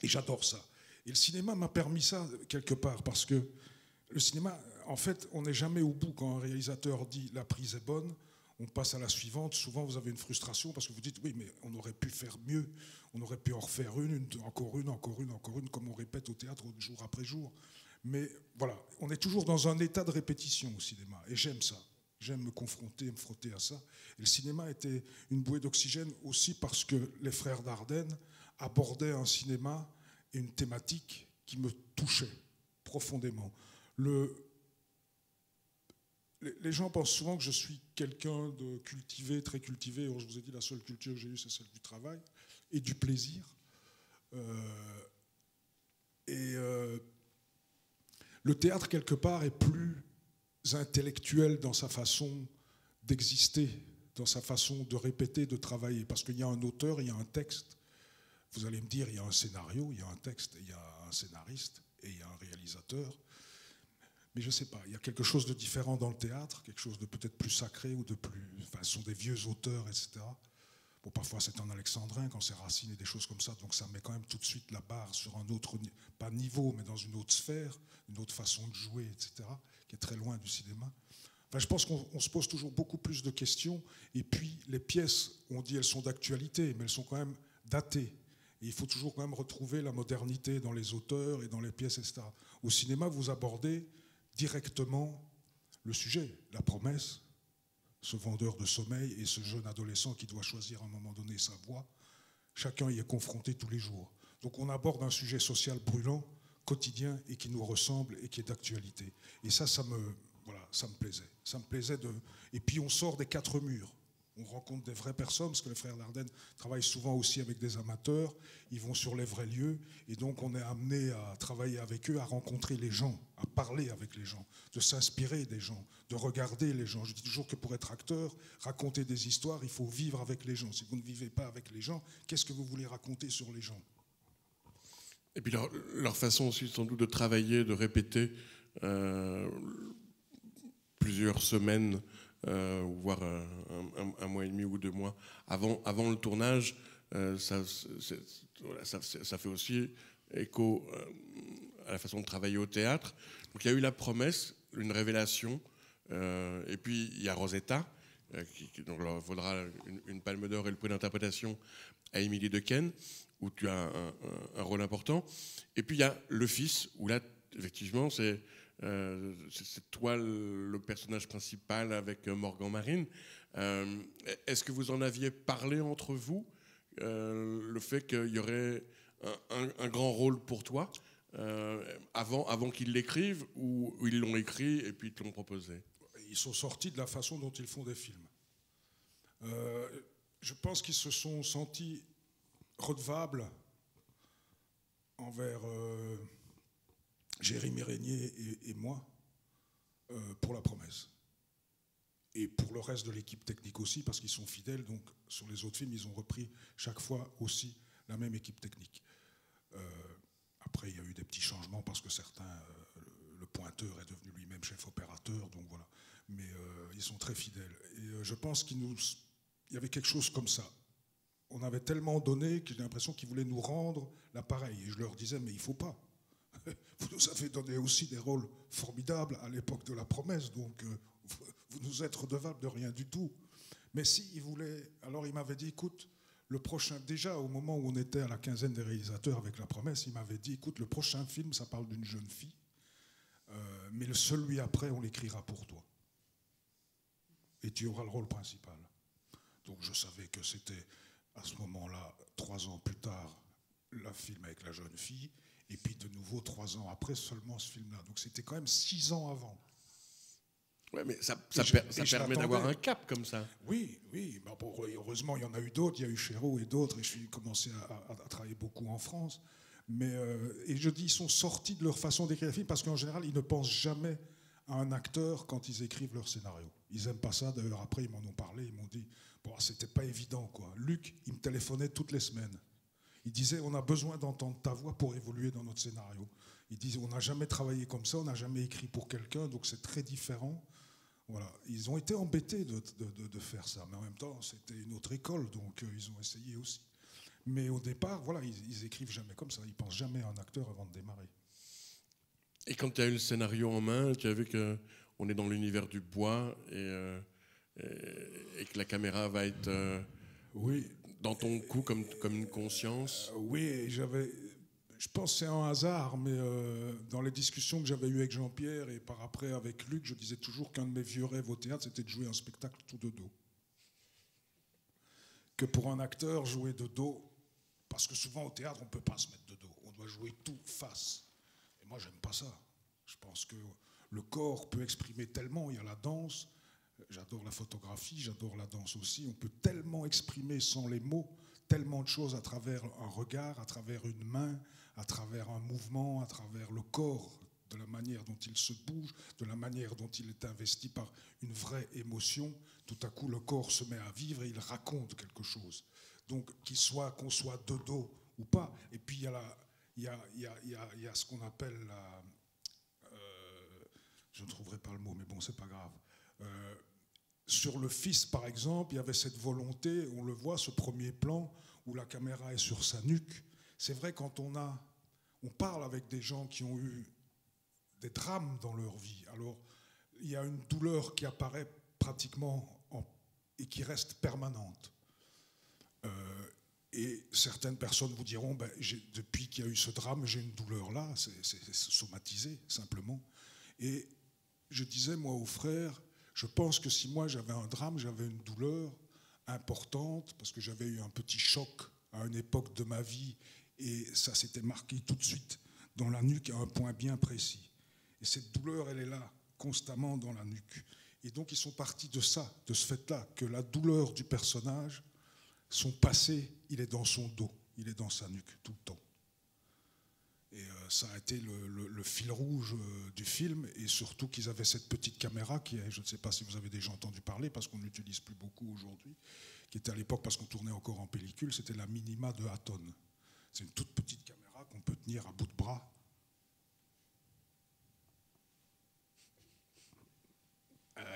et j'adore ça. Et le cinéma m'a permis ça, quelque part, parce que le cinéma, en fait, on n'est jamais au bout. Quand un réalisateur dit « la prise est bonne », on passe à la suivante. Souvent, vous avez une frustration parce que vous dites « oui, mais on aurait pu faire mieux, on aurait pu en refaire encore une, comme on répète au théâtre jour après jour ». Mais voilà, on est toujours dans un état de répétition au cinéma, et j'aime ça. J'aime me confronter, me frotter à ça. Et le cinéma était une bouée d'oxygène aussi parce que les frères Dardenne abordaient un cinéma et une thématique qui me touchait profondément. Les gens pensent souvent que je suis quelqu'un de cultivé, très cultivé. Alors, je vous ai dit, la seule culture que j'ai eue, c'est celle du travail et du plaisir. Le théâtre, quelque part, est plus intellectuel dans sa façon d'exister, dans sa façon de répéter, de travailler. Parce qu'il y a un auteur, il y a un texte. Vous allez me dire, il y a un scénario, il y a un texte, il y a un scénariste et il y a un réalisateur. Mais je ne sais pas, il y a quelque chose de différent dans le théâtre, quelque chose de peut-être plus sacré ou de plus... Enfin, ce sont des vieux auteurs, etc. Bon, parfois c'est un alexandrin quand c'est Racine et des choses comme ça, donc ça met quand même tout de suite la barre sur un autre, pas niveau, mais dans une autre sphère, une autre façon de jouer, etc., qui est très loin du cinéma. Enfin, je pense qu'on se pose toujours beaucoup plus de questions, et puis les pièces, on dit elles sont d'actualité, mais elles sont quand même datées. Et il faut toujours quand même retrouver la modernité dans les auteurs et dans les pièces, etc. Au cinéma, vous abordez directement le sujet, la promesse, ce vendeur de sommeil et ce jeune adolescent qui doit choisir à un moment donné sa voie. Chacun y est confronté tous les jours. Donc on aborde un sujet social brûlant, quotidien, et qui nous ressemble et qui est d'actualité. Et ça me plaisait. Ça me plaisait de... Et puis on sort des quatre murs. On rencontre des vraies personnes, parce que les frères Dardenne travaillent souvent aussi avec des amateurs, ils vont sur les vrais lieux, et donc on est amené à travailler avec eux, à rencontrer les gens, à parler avec les gens, de s'inspirer des gens, de regarder les gens. Je dis toujours que pour être acteur, raconter des histoires, il faut vivre avec les gens. Si vous ne vivez pas avec les gens, qu'est-ce que vous voulez raconter sur les gens ? Et puis leur façon aussi sans doute de travailler, de répéter plusieurs semaines, voire un mois et demi ou 2 mois avant le tournage, ça fait aussi écho à la façon de travailler au théâtre. Donc il y a eu la promesse, une révélation, et puis il y a Rosetta, qui donc leur vaudra une palme d'or et le prix d'interprétation à Émilie Dequesne, où tu as un rôle important. Et puis il y a Le Fils, où là, effectivement, c'est toi le personnage principal avec Morgan Marine. Est-ce que vous en aviez parlé entre vous, le fait qu'il y aurait un grand rôle pour toi, avant qu'ils l'écrivent, ou ils l'ont écrit et puis ils te l'ont proposé ? Ils sont sortis de la façon dont ils font des films. Je pense qu'ils se sont sentis redevables envers Jérémy Régnier et moi pour la promesse. Et pour le reste de l'équipe technique aussi, parce qu'ils sont fidèles. Donc sur les autres films, ils ont repris chaque fois aussi la même équipe technique. Après, il y a eu des petits changements parce que certains, le pointeur est devenu lui-même chef opérateur, donc voilà. Mais ils sont très fidèles. Et je pense qu'il y avait quelque chose comme ça. On avait tellement donné que j'ai l'impression qu'ils voulaient nous rendre l'appareil. Et je leur disais, mais il ne faut pas. Vous nous avez donné aussi des rôles formidables à l'époque de la promesse, donc vous nous êtes redevables de rien du tout. Mais si, ils voulaient... Alors il m'avait dit, écoute, le prochain... Déjà, au moment où on était à la quinzaine des réalisateurs avec la promesse, il m'avait dit, écoute, le prochain film, ça parle d'une jeune fille, mais celui après, on l'écrira pour toi. Et tu auras le rôle principal. Donc je savais que c'était, à ce moment-là, 3 ans plus tard, le film avec la jeune fille, et puis de nouveau 3 ans après seulement ce film-là. Donc c'était quand même 6 ans avant. Ouais, mais ça permet d'avoir un cap comme ça. Oui. Ben bon, heureusement, il y en a eu d'autres. Il y a eu Chéreau et d'autres, et je suis commencé à travailler beaucoup en France. Mais, et je dis, ils sont sortis de leur façon d'écrire les films, parce qu'en général, ils ne pensent jamais à un acteur quand ils écrivent leur scénario. Ils n'aiment pas ça. D'ailleurs, après, ils m'en ont parlé. Ils m'ont dit, bon, c'était pas évident, quoi. Luc, il me téléphonait toutes les semaines. Il disait, on a besoin d'entendre ta voix pour évoluer dans notre scénario. Il disait, on n'a jamais travaillé comme ça, on n'a jamais écrit pour quelqu'un, donc c'est très différent. Voilà. Ils ont été embêtés de faire ça, mais en même temps, c'était une autre école, donc ils ont essayé aussi. Mais au départ, voilà, ils écrivent jamais comme ça. Ils pensent jamais à un acteur avant de démarrer. Et quand tu as eu le scénario en main, tu as vu qu'on est dans l'univers du bois et que la caméra va être oui. dans ton cou comme une conscience. Oui, je pense que c'est un hasard, mais dans les discussions que j'avais eues avec Jean-Pierre et par après avec Luc, je disais toujours qu'un de mes vieux rêves au théâtre, c'était de jouer un spectacle tout de dos. Que pour un acteur, jouer de dos, parce que souvent au théâtre, on ne peut pas se mettre de dos, on doit jouer tout face. Et moi, j'aime pas ça. Je pense que le corps peut exprimer tellement, il y a la danse, j'adore la photographie, j'adore la danse aussi, on peut tellement exprimer sans les mots, tellement de choses à travers un regard, à travers une main, à travers un mouvement, à travers le corps, de la manière dont il se bouge, de la manière dont il est investi par une vraie émotion. Tout à coup, le corps se met à vivre et il raconte quelque chose. Donc, qu'on soit de dos ou pas. Et puis, il y a ce qu'on appelle la... je ne trouverai pas le mot, mais bon, c'est pas grave. Sur le fils, par exemple, il y avait cette volonté, on le voit, ce premier plan où la caméra est sur sa nuque. C'est vrai, quand on parle avec des gens qui ont eu des drames dans leur vie, alors il y a une douleur qui apparaît pratiquement et qui reste permanente. Et certaines personnes vous diront, ben, depuis qu'il y a eu ce drame, j'ai une douleur là, c'est somatisé simplement. Et je disais, moi, aux frères, je pense que si moi j'avais un drame, j'avais une douleur importante, parce que j'avais eu un petit choc à une époque de ma vie, et ça s'était marqué tout de suite dans la nuque à un point bien précis. Et cette douleur, elle est là, constamment dans la nuque. Et donc ils sont partis de ça, de ce fait-là, que la douleur du personnage, son passé, il est dans son dos, il est dans sa nuque tout le temps. Et ça a été le fil rouge du film, et surtout qu'ils avaient cette petite caméra qui est, je ne sais pas si vous avez déjà entendu parler, parce qu'on n'utilise plus beaucoup aujourd'hui, qui était à l'époque, parce qu'on tournait encore en pellicule, c'était la Minima de Hatton. C'est une toute petite caméra qu'on peut tenir à bout de bras.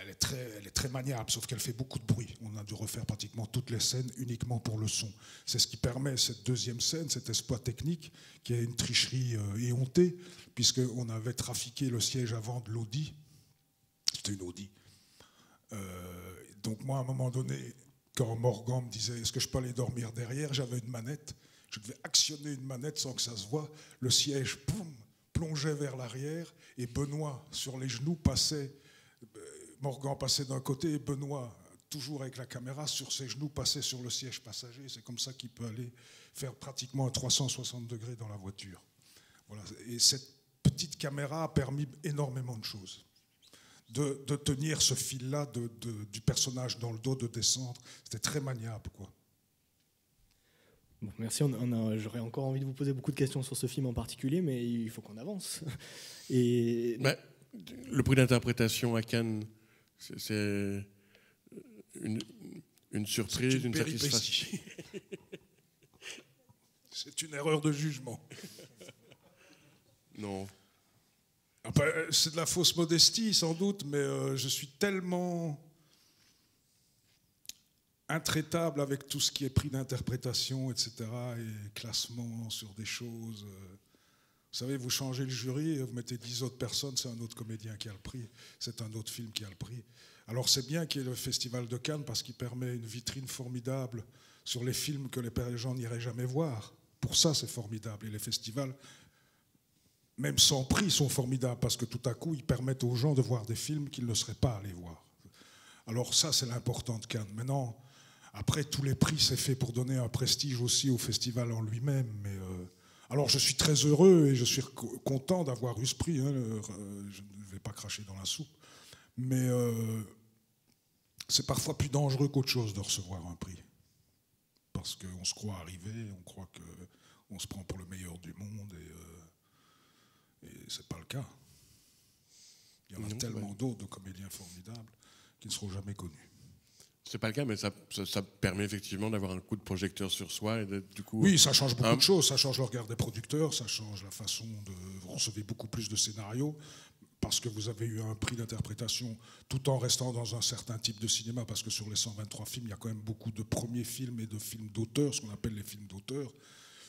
Elle est très maniable, sauf qu'elle fait beaucoup de bruit. On a dû refaire pratiquement toutes les scènes uniquement pour le son. C'est ce qui permet cette deuxième scène, cet exploit technique, qui est une tricherie éhontée, puisqu'on avait trafiqué le siège avant de l'Audi. C'était une Audi. Donc moi, à un moment donné, quand Morgan me disait « Est-ce que je peux aller dormir derrière ?» J'avais une manette. Je devais actionner une manette sans que ça se voie. Le siège, boum, plongeait vers l'arrière, et Benoît, sur les genoux, passait... Morgan passait d'un côté et Benoît, toujours avec la caméra, sur ses genoux, passait sur le siège passager. C'est comme ça qu'il peut aller faire pratiquement un 360 degrés dans la voiture. Voilà. Et cette petite caméra a permis énormément de choses. De tenir ce fil-là du personnage dans le dos, de descendre. C'était très maniable, quoi. Bon, merci. J'aurais encore envie de vous poser beaucoup de questions sur ce film en particulier, mais il faut qu'on avance. Et... Le prix d'interprétation à Cannes, c'est une surprise, une satisfaction. C'est une erreur de jugement. Non. C'est de la fausse modestie, sans doute, mais je suis tellement intraitable avec tout ce qui est prix d'interprétation, etc., et classement sur des choses... Vous savez, vous changez le jury, vous mettez 10 autres personnes, c'est un autre comédien qui a le prix, c'est un autre film qui a le prix. Alors c'est bien qu'il y ait le Festival de Cannes parce qu'il permet une vitrine formidable sur les films que les gens n'iraient jamais voir. Pour ça, c'est formidable. Et les festivals, même sans prix, sont formidables parce que tout à coup, ils permettent aux gens de voir des films qu'ils ne seraient pas allés voir. Alors ça, c'est l'important de Cannes. Maintenant, après, tous les prix, c'est fait pour donner un prestige aussi au festival en lui-même, mais... Alors je suis très heureux et je suis content d'avoir eu ce prix, hein, je ne vais pas cracher dans la soupe, mais c'est parfois plus dangereux qu'autre chose de recevoir un prix. Parce qu'on se croit arrivé, on croit qu'on se prend pour le meilleur du monde et ce n'est pas le cas. Il y en a tellement d'autres de comédiens formidables qui ne seront jamais connus. C'est pas le cas, mais ça permet effectivement d'avoir un coup de projecteur sur soi et d'être du coup. Oui, ça change beaucoup de choses. Ça change le regard des producteurs, ça change la façon de. Vous recevez beaucoup plus de scénarios parce que vous avez eu un prix d'interprétation tout en restant dans un certain type de cinéma. Parce que sur les 123 films, il y a quand même beaucoup de premiers films et de films d'auteur, ce qu'on appelle les films d'auteur,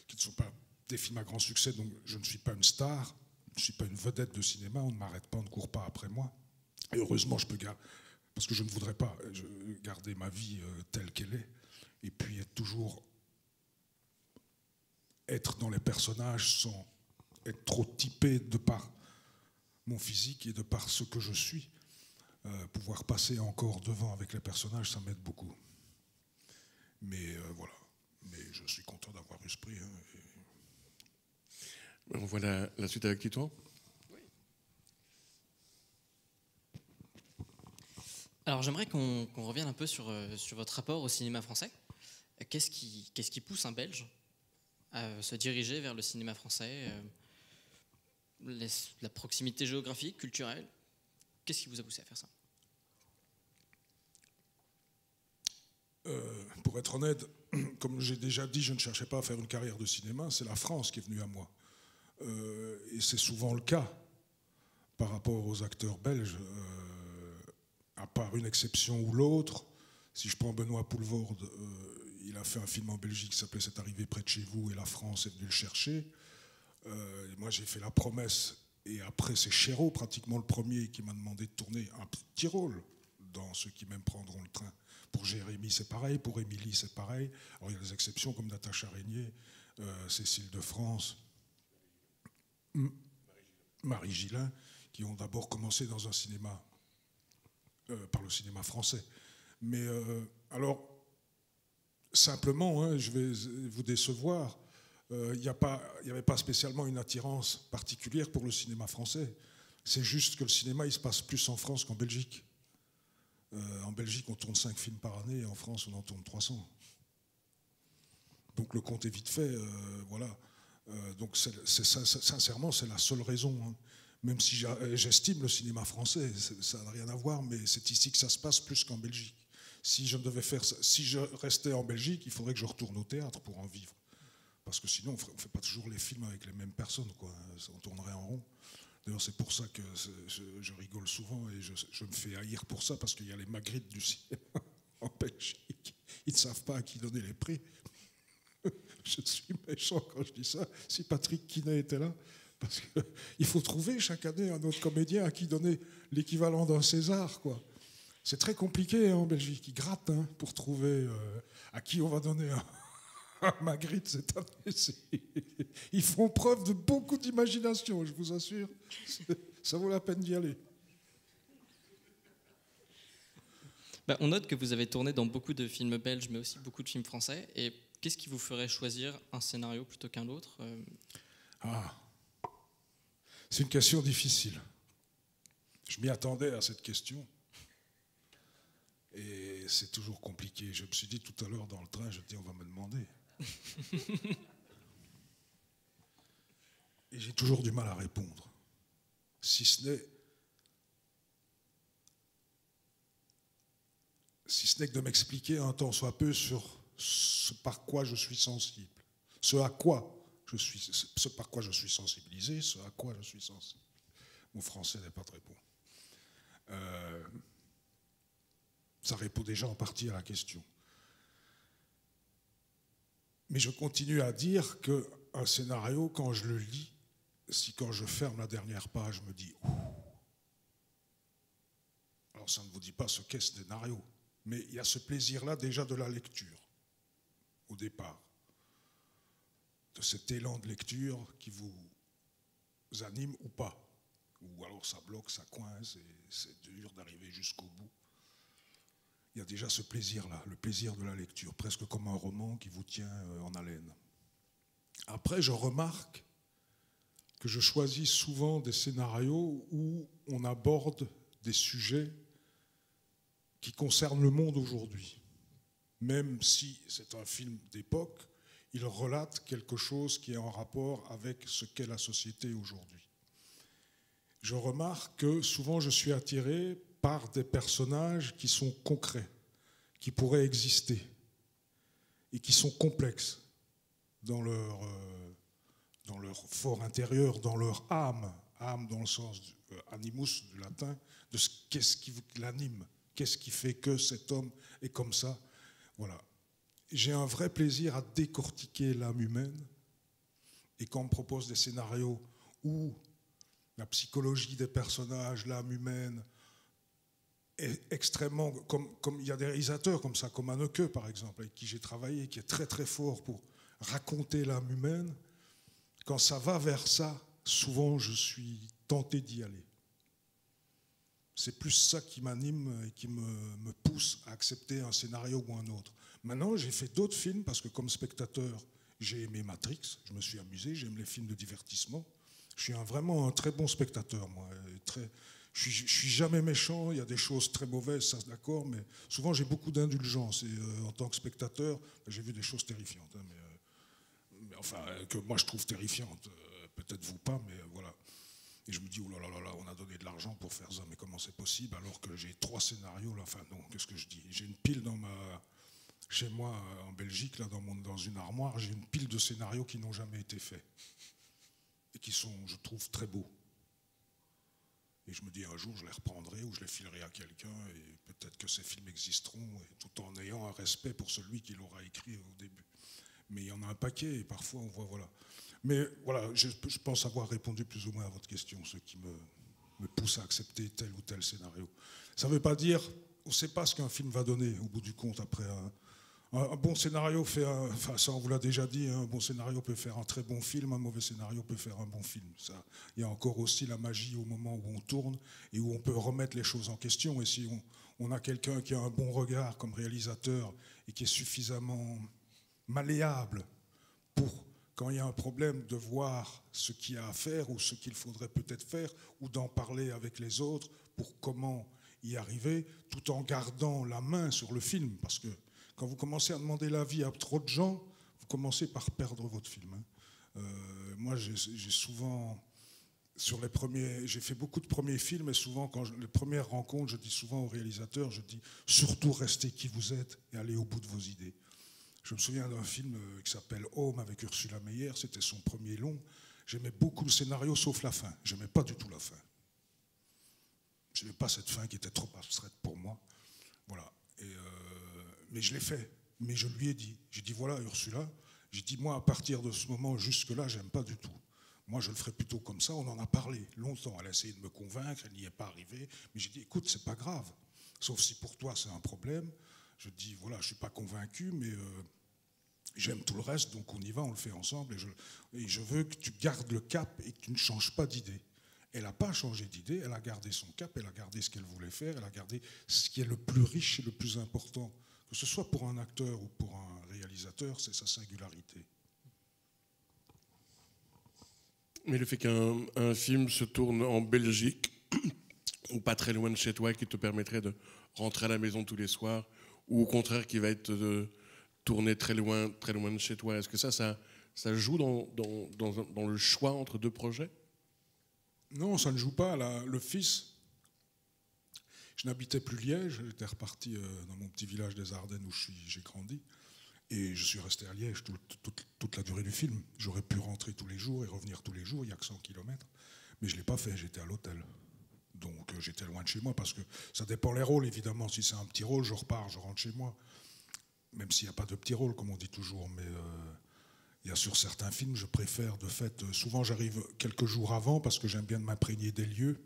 qui ne sont pas des films à grand succès. Donc je ne suis pas une star, je ne suis pas une vedette de cinéma. On ne m'arrête pas, on ne court pas après moi. Et heureusement, je peux garder. Parce que je ne voudrais pas garder ma vie telle qu'elle est, et puis être dans les personnages sans être trop typé de par mon physique et de par ce que je suis. Pouvoir passer encore devant avec les personnages, ça m'aide beaucoup. Mais voilà. Mais je suis content d'avoir eu ce prix. On voit la suite avec Titouan. Alors j'aimerais qu'on revienne un peu sur votre rapport au cinéma français. Qu'est-ce qui pousse un Belge à se diriger vers le cinéma français, la proximité géographique, culturelle? Qu'est-ce qui vous a poussé à faire ça? Pour être honnête, comme j'ai déjà dit, je ne cherchais pas à faire une carrière de cinéma, c'est la France qui est venue à moi. Et c'est souvent le cas par rapport aux acteurs belges. À part une exception ou l'autre, si je prends Benoît Poelvoorde, il a fait un film en Belgique qui s'appelait « C'est arrivé près de chez vous » et la France est venue le chercher. Moi, j'ai fait La Promesse, et après, c'est Chéreau, pratiquement le premier, qui m'a demandé de tourner un petit rôle dans Ceux qui même prendront le train. Pour Jérémy, c'est pareil, pour Émilie, c'est pareil. Alors, il y a des exceptions comme Natacha Régnier, Cécile de France, Marie Gillin, qui ont d'abord commencé dans un cinéma par le cinéma français. Mais alors, simplement, je vais vous décevoir, il n'y avait pas spécialement une attirance particulière pour le cinéma français. C'est juste que le cinéma, il se passe plus en France qu'en Belgique. En Belgique, on tourne 5 films par année, et en France, on en tourne 300. Donc le compte est vite fait, voilà. Donc sincèrement, c'est la seule raison. Même si j'estime le cinéma français, ça n'a rien à voir, mais c'est ici que ça se passe plus qu'en Belgique. Si je restais en Belgique, il faudrait que je retourne au théâtre pour en vivre. Parce que sinon, on ne fait pas toujours les films avec les mêmes personnes, quoi. On tournerait en rond. D'ailleurs, c'est pour ça que je rigole souvent et je me fais haïr pour ça, parce qu'il y a les Magritte du cinéma en Belgique. Ils ne savent pas à qui donner les prix. Je suis méchant quand je dis ça. Si Patrick Quinet était là, parce qu'il faut trouver chaque année un autre comédien à qui donner l'équivalent d'un César, quoi. C'est très compliqué en Belgique. Ils grattent pour trouver à qui on va donner un Magritte cette année. Ils font preuve de beaucoup d'imagination, je vous assure. Ça vaut la peine d'y aller. On note que vous avez tourné dans beaucoup de films belges, mais aussi beaucoup de films français. Et qu'est-ce qui vous ferait choisir un scénario plutôt qu'un autre? C'est une question difficile. Je m'y attendais à cette question. Et c'est toujours compliqué. Je me suis dit tout à l'heure dans le train, je me dis, on va me demander. Et j'ai toujours du mal à répondre. Si ce n'est que de m'expliquer un tant soit peu sur ce par quoi je suis sensible. Ce par quoi je suis sensibilisé, ce à quoi je suis sensible. Mon français n'est pas très bon. Ça répond déjà en partie à la question. Mais je continue à dire qu'un scénario, quand je le lis, quand je ferme la dernière page, je me dis « Ouh ». Alors ça ne vous dit pas ce qu'est ce scénario, mais il y a ce plaisir-là déjà de la lecture, au départ. De cet élan de lecture qui vous anime ou pas. Ou alors ça bloque, ça coince, et c'est dur d'arriver jusqu'au bout. Il y a déjà ce plaisir-là, le plaisir de la lecture, presque comme un roman qui vous tient en haleine. Après, je remarque que je choisis souvent des scénarios où on aborde des sujets qui concernent le monde aujourd'hui. Même si c'est un film d'époque, il relate quelque chose qui est en rapport avec ce qu'est la société aujourd'hui. je remarque que souvent je suis attiré par des personnages qui sont concrets, qui pourraient exister et qui sont complexes dans leur fort intérieur, dans leur âme dans le sens animus du latin, de qu'est-ce qui l'anime, qu'est-ce qui fait que cet homme est comme ça. Voilà. J'ai un vrai plaisir à décortiquer l'âme humaine, et quand on me propose des scénarios où la psychologie des personnages, l'âme humaine, est extrêmement... Comme il y a des réalisateurs comme ça, comme Haneke par exemple, avec qui j'ai travaillé, qui est très très fort pour raconter l'âme humaine. Quand ça va vers ça, souvent je suis tenté d'y aller. C'est plus ça qui m'anime et qui me pousse à accepter un scénario ou un autre. Maintenant, j'ai fait d'autres films parce que comme spectateur, j'ai aimé Matrix, je me suis amusé, j'aime les films de divertissement. Je suis vraiment un très bon spectateur, moi. Je suis jamais méchant, il y a des choses très mauvaises, ça d'accord, mais souvent j'ai beaucoup d'indulgence. Et en tant que spectateur, j'ai vu des choses terrifiantes. Hein, mais enfin, que moi je trouve terrifiantes. Peut-être vous pas, mais voilà. Et je me dis, oh là là là, on a donné de l'argent pour faire ça, mais comment c'est possible alors que j'ai 3 scénarios là. Enfin non, qu'est-ce que je dis? J'ai une pile chez moi en Belgique, là, dans une armoire, j'ai une pile de scénarios qui n'ont jamais été faits et qui sont, je trouve, très beaux. Et je me dis, un jour, je les reprendrai ou je les filerai à quelqu'un et peut-être que ces films existeront, et tout en ayant un respect pour celui qui l'aura écrit au début. Mais il y en a un paquet et parfois on voit, voilà. Mais voilà, je pense avoir répondu plus ou moins à votre question, ce qui me pousse à accepter tel ou tel scénario. Ça ne veut pas dire, on ne sait pas ce qu'un film va donner au bout du compte après. Un bon scénario fait, enfin ça on vous l'a déjà dit, hein, un bon scénario peut faire un très bon film, un mauvais scénario peut faire un bon film. Ça, il y a encore aussi la magie au moment où on tourne et où on peut remettre les choses en question. Et si on a quelqu'un qui a un bon regard comme réalisateur et qui est suffisamment malléable pour, quand il y a un problème, de voir ce qu'il y a à faire ou ce qu'il faudrait peut-être faire, ou d'en parler avec les autres pour comment y arriver, tout en gardant la main sur le film. Parce que quand vous commencez à demander l'avis à trop de gens, vous commencez par perdre votre film. Moi, j'ai souvent, j'ai fait beaucoup de premiers films, et souvent, les premières rencontres, je dis souvent aux réalisateurs, je dis surtout restez qui vous êtes et allez au bout de vos idées. Je me souviens d'un film qui s'appelle Home avec Ursula Meyer, c'était son premier long. J'aimais beaucoup le scénario sauf la fin. J'aimais pas du tout la fin. Je n'aimais pas cette fin qui était trop abstraite pour moi. Voilà. Mais je l'ai fait. Mais je lui ai dit. J'ai dit voilà Ursula, j'ai dit moi à partir de ce moment jusque-là, j'aime pas du tout. Moi je le ferais plutôt comme ça. On en a parlé longtemps. Elle a essayé de me convaincre, elle n'y est pas arrivée. Mais j'ai dit écoute, c'est pas grave. Sauf si pour toi c'est un problème. Je dis, voilà, je ne suis pas convaincu, mais j'aime tout le reste, donc on y va, on le fait ensemble. Et je veux que tu gardes le cap et que tu ne changes pas d'idée. Elle n'a pas changé d'idée, elle a gardé son cap, elle a gardé ce qu'elle voulait faire, elle a gardé ce qui est le plus riche et le plus important. Que ce soit pour un acteur ou pour un réalisateur, c'est sa singularité. Mais le fait qu'un film se tourne en Belgique, ou pas très loin de chez toi, qui te permettrait de rentrer à la maison tous les soirs, ou au contraire qui va être tourné très loin de chez toi. Est-ce que ça joue dans le choix entre 2 projets? Non, ça ne joue pas. Le fils, je n'habitais plus Liège, j'étais reparti dans mon petit village des Ardennes où j'ai grandi, et je suis resté à Liège toute la durée du film. J'aurais pu rentrer tous les jours et revenir tous les jours, il n'y a que 100 km, mais je ne l'ai pas fait, j'étais à l'hôtel. Donc j'étais loin de chez moi, parce que ça dépend les rôles, évidemment. Si c'est un petit rôle, je repars, je rentre chez moi. Même s'il n'y a pas de petit rôle, comme on dit toujours. Mais il y a sur certains films, je préfère, de fait, souvent j'arrive quelques jours avant, parce que j'aime bien m'imprégner des lieux.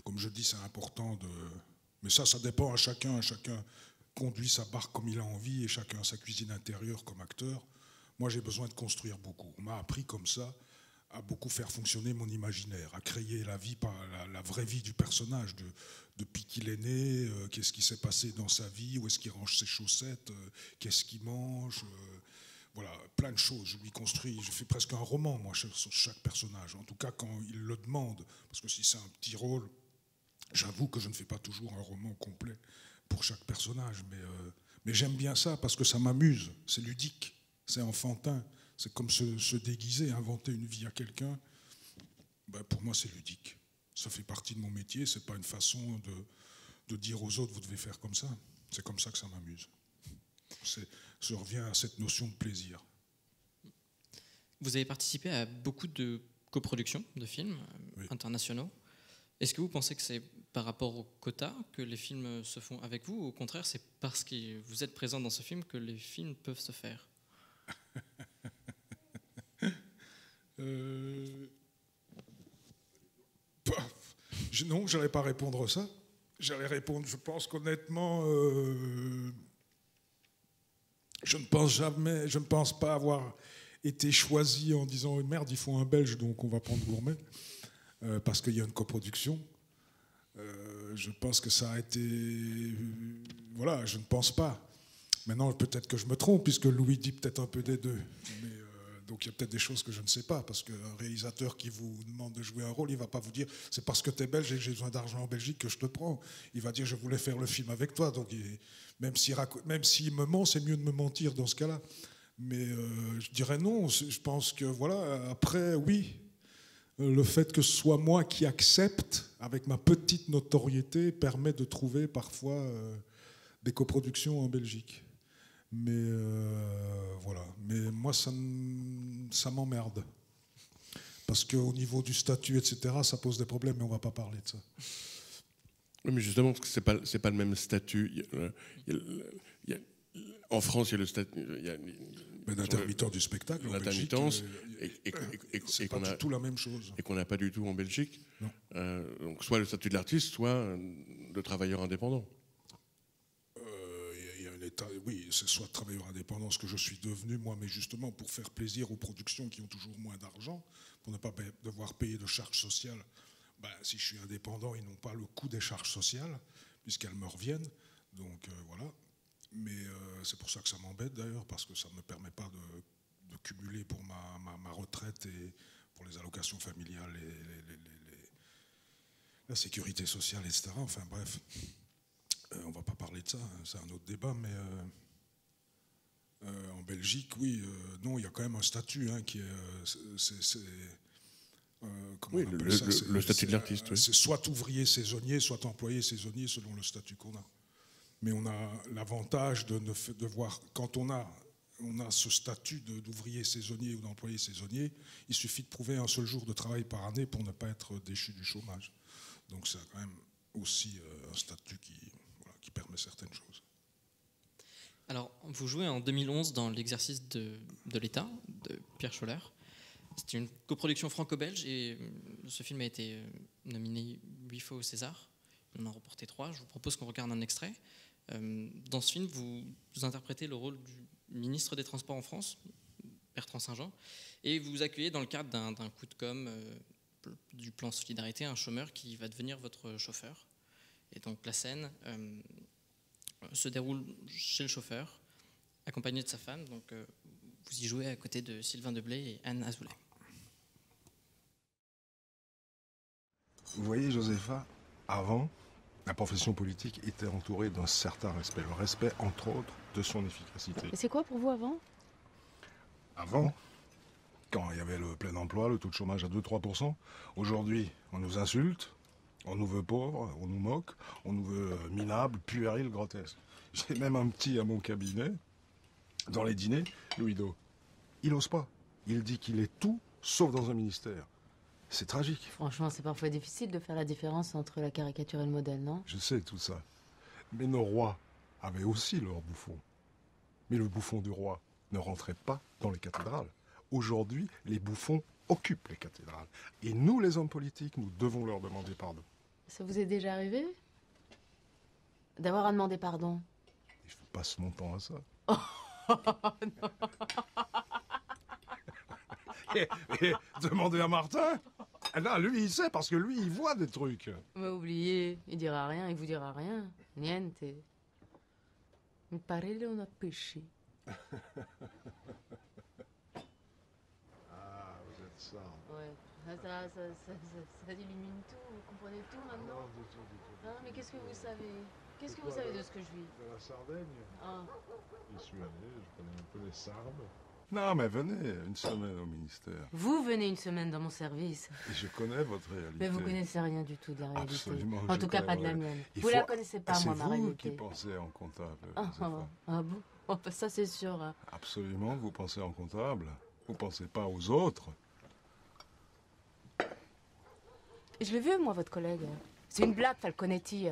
Comme je dis, c'est important de... Mais ça dépend à chacun. Chacun conduit sa barque comme il a envie, et chacun a sa cuisine intérieure comme acteur. Moi, j'ai besoin de construire beaucoup. On m'a appris comme ça à beaucoup faire fonctionner mon imaginaire, à créer la vie, la vraie vie du personnage, depuis qu'il est né, qu'est-ce qui s'est passé dans sa vie, où est-ce qu'il range ses chaussettes, qu'est-ce qu'il mange, voilà, plein de choses. Je lui construis, je fais presque un roman, moi, sur chaque personnage, en tout cas quand il le demande, parce que si c'est un petit rôle, j'avoue que je ne fais pas toujours un roman complet pour chaque personnage, mais j'aime bien ça, parce que ça m'amuse, c'est ludique, c'est enfantin. C'est comme se déguiser, inventer une vie à quelqu'un. Ben pour moi, c'est ludique. Ça fait partie de mon métier, c'est pas une façon de dire aux autres, vous devez faire comme ça. C'est comme ça que ça m'amuse. Je reviens à cette notion de plaisir. Vous avez participé à beaucoup de coproductions de films internationaux. Est-ce que vous pensez que c'est par rapport au quota que les films se font avec vous, ou au contraire, c'est parce que vous êtes présent dans ce film que les films peuvent se faire? Non, je n'allais pas répondre à ça. J'allais répondre, je pense qu'honnêtement, je ne pense pas avoir été choisi en disant merde, il faut un Belge, donc on va prendre Gourmet, parce qu'il y a une coproduction. Je pense que ça a été... voilà, je ne pense pas. Maintenant, peut-être que je me trompe, puisque Louis dit peut-être un peu des deux. Mais, donc il y a peut-être des choses que je ne sais pas, parce qu'un réalisateur qui vous demande de jouer un rôle, il ne va pas vous dire c'est parce que tu es belge et que j'ai besoin d'argent en Belgique que je te prends. Il va dire je voulais faire le film avec toi. Donc même s'il me ment, c'est mieux de me mentir dans ce cas-là. Mais je dirais non. Je pense que voilà, après, oui, le fait que ce soit moi qui accepte, avec ma petite notoriété, permet de trouver parfois des coproductions en Belgique. Mais voilà. Mais moi, ça m'emmerde. Parce qu'au niveau du statut, etc., ça pose des problèmes, mais on ne va pas parler de ça. Oui, mais justement, parce que c'est pas le même statut. En France, il y a le statut... L'intermittent du spectacle. L'intermittence. C'est pas du tout la même chose. Et qu'on n'a pas du tout en Belgique. Non. Donc soit le statut de l'artiste, soit de travailleur indépendant. Oui, c'est soit travailleur indépendant, ce que je suis devenu, moi, mais justement pour faire plaisir aux productions qui ont toujours moins d'argent, pour ne pas devoir payer de charges sociales. Ben, si je suis indépendant, ils n'ont pas le coût des charges sociales, puisqu'elles me reviennent. Donc voilà. Mais c'est pour ça que ça m'embête d'ailleurs, parce que ça ne me permet pas de cumuler pour ma retraite et pour les allocations familiales, la sécurité sociale, etc. Enfin bref. On ne va pas parler de ça, c'est un autre débat, mais en Belgique, oui, non, il y a quand même un statut qui est... comment on appelle ça, le statut de l'artiste. Oui. C'est soit ouvrier saisonnier, soit employé saisonnier, selon le statut qu'on a. Mais on a l'avantage de voir, quand on a ce statut d'ouvrier saisonnier ou d'employé saisonnier, il suffit de prouver un seul jour de travail par année pour ne pas être déchu du chômage. Donc c'est quand même aussi un statut qui permet certaines choses. Alors, vous jouez en 2011 dans L'exercice de l'État de Pierre Scholler. C'est une coproduction franco-belge et ce film a été nominé 8 fois au César. On en a remporté 3. Je vous propose qu'on regarde un extrait. Dans ce film, vous interprétez le rôle du ministre des Transports en France, Bertrand Saint-Jean, et vous accueillez dans le cadre d'un coup de com' du plan Solidarité un chômeur qui va devenir votre chauffeur. Et donc la scène se déroule chez le chauffeur, accompagné de sa femme. Donc vous y jouez à côté de Sylvain Deblay et Anne Azoulay. Vous voyez, Josepha, avant, la profession politique était entourée d'un certain respect. Le respect, entre autres, de son efficacité. Et c'est quoi pour vous avant? Avant, quand il y avait le plein emploi, le taux de chômage à 2-3%, aujourd'hui, on nous insulte. On nous veut pauvres, on nous moque, on nous veut minables, puérils, grotesques. J'ai même un petit à mon cabinet, dans les dîners, Louis-Do. Il n'ose pas. Il dit qu'il est tout, sauf dans un ministère. C'est tragique. Franchement, c'est parfois difficile de faire la différence entre la caricature et le modèle, non? Je sais tout ça. Mais nos rois avaient aussi leurs bouffons. Mais le bouffon du roi ne rentrait pas dans les cathédrales. Aujourd'hui, les bouffons occupent les cathédrales. Et nous, les hommes politiques, nous devons leur demander pardon. Ça vous est déjà arrivé d'avoir à demander pardon? Et je passe mon temps à ça. Non. et demandez à Martin. Là, lui, il sait, parce que lui, il voit des trucs. Mais oubliez, il dira rien, il vous dira rien. Niente. Mi pare on a péché. Ah, vous êtes ça. Ouais, ça illumine tout, vous comprenez tout maintenant? Non, du tout, du tout. Non, mais qu'est-ce que vous savez? Qu'est-ce que vous savez de ce que je vis? De la Sardaigne. Ah. J'y suis allé, je connais un peu les Sarbes. Non, mais venez, une semaine au ministère. Vous venez une semaine dans mon service. Et je connais votre réalité. Mais vous connaissez rien du tout de la réalité. Absolument. En tout cas, pas de la mienne. Vous la connaissez pas, moi, ma C'est vous réalité. qui pensez en comptable. Ah bon? Oh, bah, ça, c'est sûr. Hein. Absolument, vous pensez en comptable. Vous pensez pas aux autres. Je l'ai vu, moi, votre collègue. C'est une blague, Falconetti.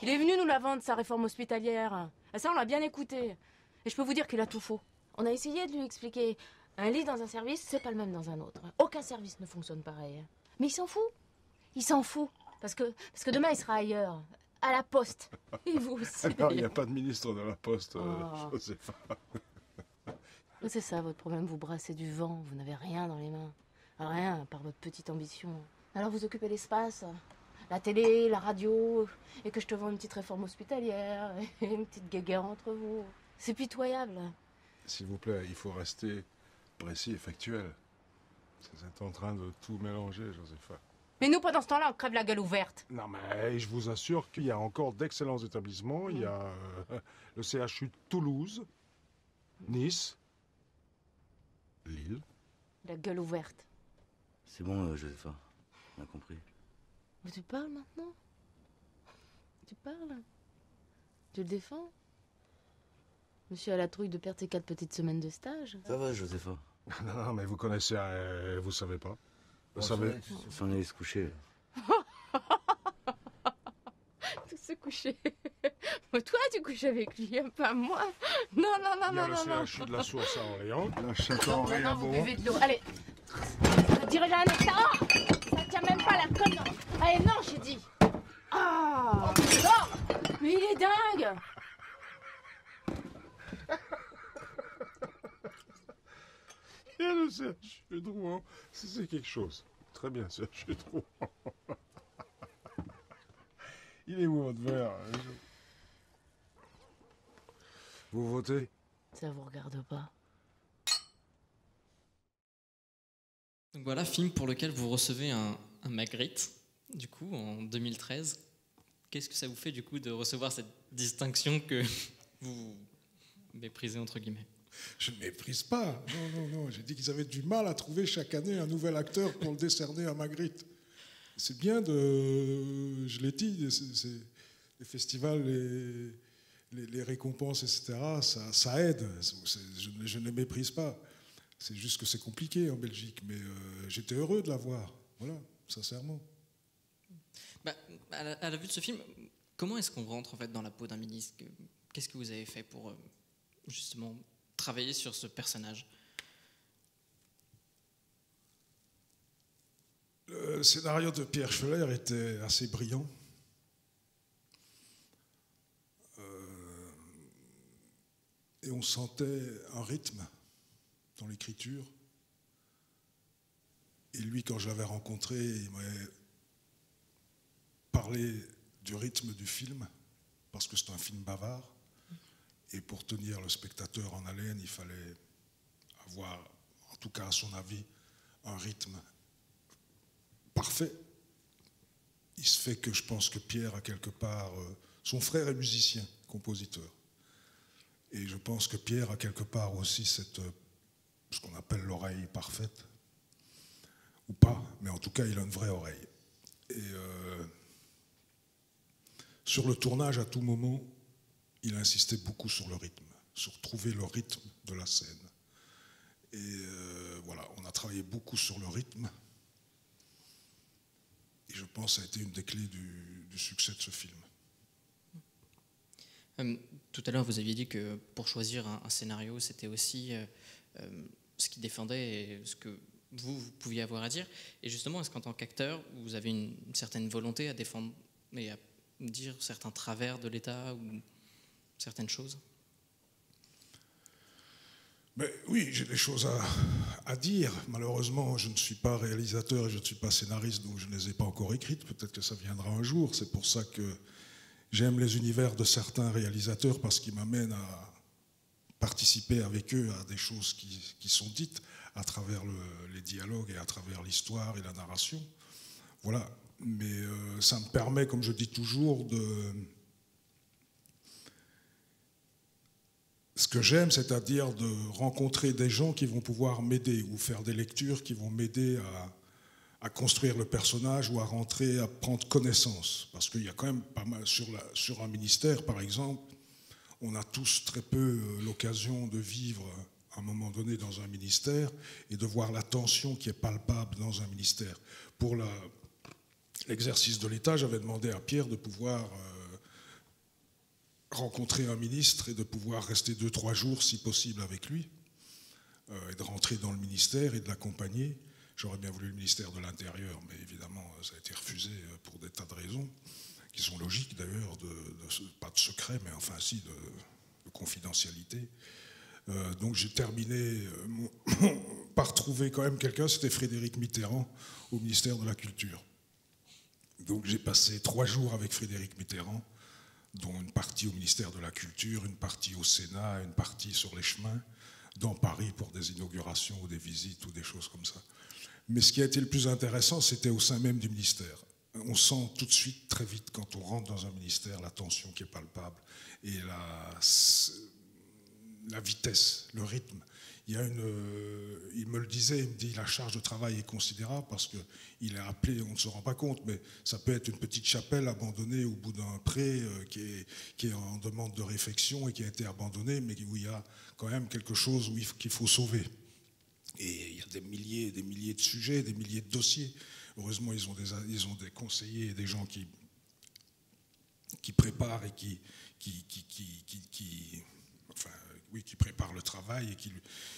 Il est venu nous la vendre, sa réforme hospitalière. Et ça, on l'a bien écouté. Et je peux vous dire qu'il a tout faux. On a essayé de lui expliquer. Un lit dans un service, c'est pas le même dans un autre. Aucun service ne fonctionne pareil. Mais il s'en fout. Il s'en fout. Parce que demain, il sera ailleurs. À la poste. Et vous aussi. Non, il n'y a pas de ministre de la Poste, Josépha. C'est ça, votre problème. Vous brassez du vent. Vous n'avez rien dans les mains. Rien, par votre petite ambition. Alors vous occupez l'espace, la télé, la radio, et que je te vends une petite réforme hospitalière, et une petite guéguerre entre vous. C'est pitoyable. S'il vous plaît, il faut rester précis et factuel. Vous êtes en train de tout mélanger, Josépha. Mais nous, pendant ce temps-là, on crève la gueule ouverte. Non, mais je vous assure qu'il y a encore d'excellents établissements. Il y a le CHU de Toulouse, Nice, Lille. La gueule ouverte. C'est bon, Josépha. On a compris. Mais tu parles maintenant? Tu parles? Tu le défends? Monsieur a la trouille de perdre ses 4 petites semaines de stage. Ça va, Josépha. Non, mais vous connaissez, vous savez pas. Vous savez. On allait se coucher. Tout se coucher. Mais toi, tu couches avec lui, hein, pas moi. Non, non, non, Il y a non, non, non. le CHU de la Source à Orléans. Le château Orléans. Maintenant, vous buvez de l'eau. Allez. Dirige un hectare. Ça tient même pas la conne. Allez, non, j'ai dit. Ah. Non. Mais il est dingue. Il y a le CHU de Rouen. C'est quelque chose. Très bien, CHU de Rouen. Il est où votre verre? Vous votez? Ça vous regarde pas. Donc voilà, film pour lequel vous recevez un Magritte, du coup, en 2013. Qu'est-ce que ça vous fait, du coup, de recevoir cette distinction que vous méprisez, entre guillemets? Je ne méprise pas. Non, non, non. J'ai dit qu'ils avaient du mal à trouver chaque année un nouvel acteur pour le décerner à Magritte. C'est bien de... Je l'ai dit, les festivals, les récompenses, etc., ça aide. Je ne les méprise pas. C'est juste que c'est compliqué en Belgique. Mais j'étais heureux de l'avoir. Voilà, sincèrement. Bah, à la vue de ce film, comment est-ce qu'on rentre en fait dans la peau d'un ministre? Qu'est-ce que vous avez fait pour justement travailler sur ce personnage? Le scénario de Pierre Schoeller était assez brillant. Et on sentait un rythme dans l'écriture. Et lui, quand je l'avais rencontré, il m'avait parlé du rythme du film, parce que c'est un film bavard. Et pour tenir le spectateur en haleine, il fallait avoir, en tout cas à son avis, un rythme parfait. Il se fait que je pense que Pierre a quelque part... son frère est musicien, compositeur. Et je pense que Pierre a quelque part aussi ce qu'on appelle l'oreille parfaite. Ou pas, mais en tout cas, il a une vraie oreille. Et sur le tournage, à tout moment, il insistait beaucoup sur le rythme, sur trouver le rythme de la scène. Et voilà, on a travaillé beaucoup sur le rythme. Et je pense que ça a été une des clés du succès de ce film. Tout à l'heure, vous aviez dit que pour choisir un scénario, c'était aussi ce qui défendait et ce que vous pouviez avoir à dire. Et justement, est-ce qu'en tant qu'acteur, vous avez une certaine volonté à défendre et à dire certains travers de l'État ou certaines choses? Mais oui, j'ai des choses à dire. Malheureusement, je ne suis pas réalisateur et je ne suis pas scénariste, donc je ne les ai pas encore écrites. Peut-être que ça viendra un jour. C'est pour ça que j'aime les univers de certains réalisateurs, parce qu'ils m'amènent à participer avec eux à des choses qui sont dites à travers les dialogues et à travers l'histoire et la narration. Voilà. Mais ça me permet, comme je dis toujours, que j'aime, c'est-à-dire de rencontrer des gens qui vont pouvoir m'aider ou faire des lectures qui vont m'aider à construire le personnage ou à rentrer, à prendre connaissance. Parce qu'il y a quand même pas mal, sur un ministère par exemple, on a tous très peu l'occasion de vivre à un moment donné dans un ministère et de voir la tension qui est palpable dans un ministère. Pour l'exercice de l'État, j'avais demandé à Pierre de pouvoir rencontrer un ministre et de pouvoir rester 2-3 jours, si possible, avec lui, et de rentrer dans le ministère et de l'accompagner. J'aurais bien voulu le ministère de l'Intérieur, mais évidemment, ça a été refusé pour des tas de raisons, qui sont logiques d'ailleurs, pas de secret, mais enfin si, de confidentialité. Donc j'ai terminé par trouver quand même quelqu'un, c'était Frédéric Mitterrand, au ministère de la Culture. Donc j'ai passé 3 jours avec Frédéric Mitterrand, dont une partie au ministère de la Culture, une partie au Sénat, une partie sur les chemins, dans Paris pour des inaugurations ou des visites ou des choses comme ça. Mais ce qui a été le plus intéressant, c'était au sein même du ministère. On sent tout de suite, très vite, quand on rentre dans un ministère, la tension qui est palpable et la vitesse, le rythme. Il me le disait, il me dit la charge de travail est considérable parce qu'il est appelé, on ne se rend pas compte, mais ça peut être une petite chapelle abandonnée au bout d'un pré qui est en demande de réfection et qui a été abandonnée, mais où il y a quand même quelque chose qu'il faut sauver. Et il y a des milliers et des milliers de sujets, des milliers de dossiers. Heureusement, ils ont des conseillers et des gens qui préparent et qui préparent le travail et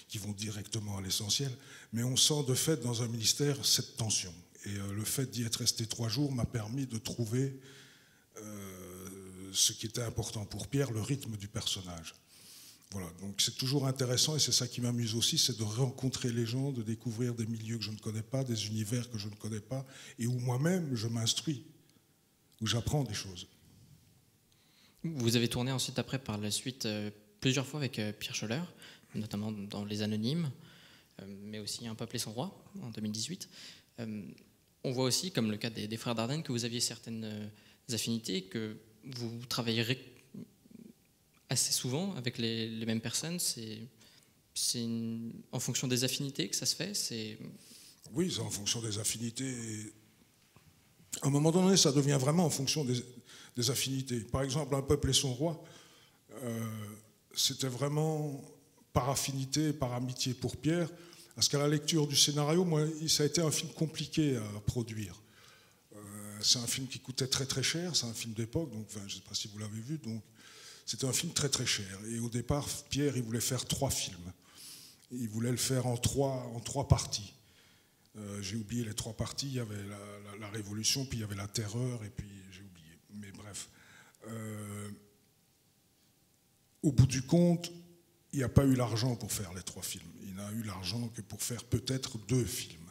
qui vont directement à l'essentiel. Mais on sent de fait dans un ministère cette tension. Et le fait d'y être resté 3 jours m'a permis de trouver ce qui était important pour Pierre, le rythme du personnage. Voilà, donc c'est toujours intéressant et c'est ça qui m'amuse aussi, c'est de rencontrer les gens, de découvrir des milieux que je ne connais pas, des univers que je ne connais pas et où moi-même je m'instruis, où j'apprends des choses. Vous avez tourné ensuite après par la suite plusieurs fois avec Pierre Schoeller, notamment dans Les Anonymes, mais aussi Un peuple et son roi en 2018. On voit aussi, comme le cas des Frères Dardenne, que vous aviez certaines affinités, que vous travaillerez assez souvent avec les mêmes personnes. C'est en fonction des affinités que ça se fait. Oui, c'est en fonction des affinités. À un moment donné, ça devient vraiment en fonction des affinités. Par exemple, Un peuple et son roi, c'était vraiment par affinité, par amitié pour Pierre, parce qu'à la lecture du scénario, moi, ça a été un film compliqué à produire. C'est un film qui coûtait très très cher, c'est un film d'époque, donc enfin, je ne sais pas si vous l'avez vu, donc c'était un film très très cher. Et au départ, Pierre, il voulait faire 3 films. Il voulait le faire en trois parties. J'ai oublié les 3 parties. Il y avait la Révolution, puis il y avait la Terreur, et puis j'ai oublié. Mais bref. Au bout du compte, il n'y a pas eu l'argent pour faire les 3 films. Il n'a eu l'argent que pour faire peut-être 2 films.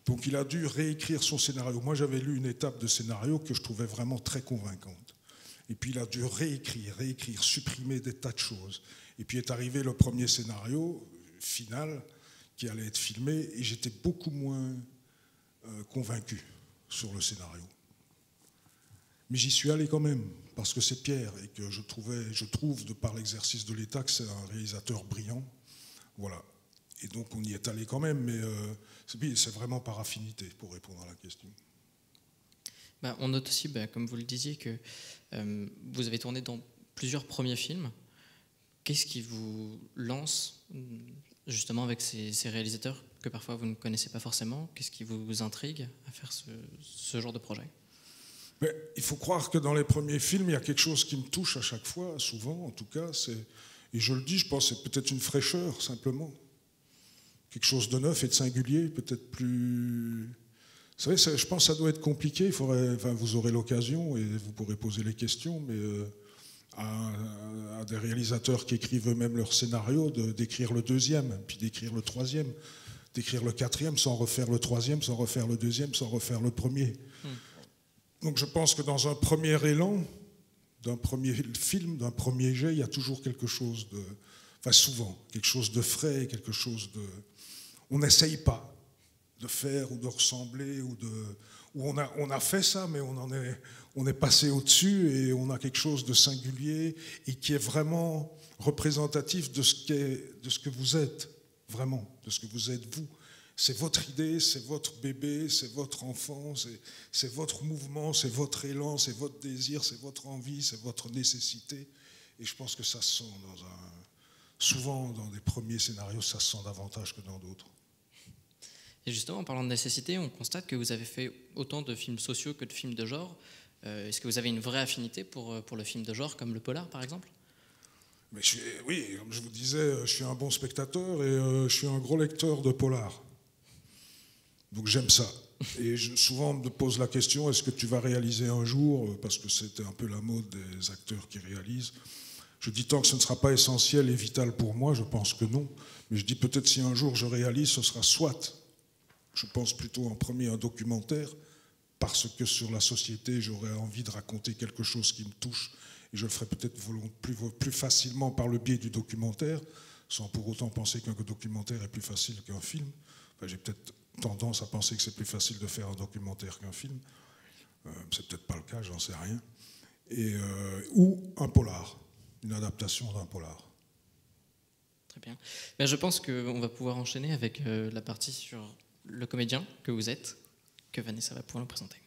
Donc il a dû réécrire son scénario. Moi, j'avais lu une étape de scénario que je trouvais vraiment très convaincante. Et puis il a dû réécrire, supprimer des tas de choses. Et puis est arrivé le premier scénario final qui allait être filmé et j'étais beaucoup moins convaincu sur le scénario. Mais j'y suis allé quand même, parce que c'est Pierre et que je trouve, de par l'exercice de l'État, que c'est un réalisateur brillant. Voilà. Et donc on y est allé quand même, mais c'est vraiment par affinité, pour répondre à la question. On note aussi, comme vous le disiez, que vous avez tourné dans plusieurs premiers films. Qu'est-ce qui vous lance justement avec ces réalisateurs que parfois vous ne connaissez pas forcément? Qu'est-ce qui vous intrigue à faire ce genre de projet? Mais il faut croire que dans les premiers films, il y a quelque chose qui me touche à chaque fois, souvent en tout cas. Et je le dis, je pense que c'est peut-être une fraîcheur, simplement. Quelque chose de neuf et de singulier, peut-être plus... Vous savez, je pense que ça doit être compliqué. Vous aurez l'occasion et vous pourrez poser les questions, mais à des réalisateurs qui écrivent eux-mêmes leur scénario, d'écrire le 2e, puis d'écrire le 3e, d'écrire le 4e sans refaire le 3e, sans refaire le 2e, sans refaire le 1er. Donc je pense que dans un premier élan, d'un premier film, d'un premier jet, il y a toujours quelque chose de... Enfin souvent, quelque chose de frais, quelque chose de... On n'essaye pas de faire ou de ressembler ou où on a fait ça, mais on est passé au-dessus et on a quelque chose de singulier et qui est vraiment représentatif de ce que vous êtes, vraiment, de ce que vous êtes vous. C'est votre idée, c'est votre bébé, c'est votre enfant, c'est votre mouvement, c'est votre élan, c'est votre désir, c'est votre envie, c'est votre nécessité. Et je pense que ça se sent souvent dans des premiers scénarios, ça se sent davantage que dans d'autres. Et justement, en parlant de nécessité, on constate que vous avez fait autant de films sociaux que de films de genre. Est-ce que vous avez une vraie affinité pour le film de genre, comme le polar, par exemple? Mais oui, comme je vous disais, je suis un bon spectateur et je suis un gros lecteur de polar. Donc j'aime ça. Et souvent on me pose la question, est-ce que tu vas réaliser un jour? Parce que c'était un peu la mode des acteurs qui réalisent. Je dis tant que ce ne sera pas essentiel et vital pour moi, je pense que non. Mais je dis peut-être si un jour je réalise, ce sera soit, je pense plutôt en premier un documentaire, parce que sur la société, j'aurais envie de raconter quelque chose qui me touche, et je le ferai peut-être plus facilement par le biais du documentaire, sans pour autant penser qu'un documentaire est plus facile qu'un film. Enfin, j'ai peut-être tendance à penser que c'est plus facile de faire un documentaire qu'un film. C'est peut-être pas le cas, j'en sais rien. Ou un polar, une adaptation d'un polar. Très bien. Ben, je pense qu'on va pouvoir enchaîner avec la partie sur le comédien que vous êtes, que Vanessa va pouvoir nous présenter.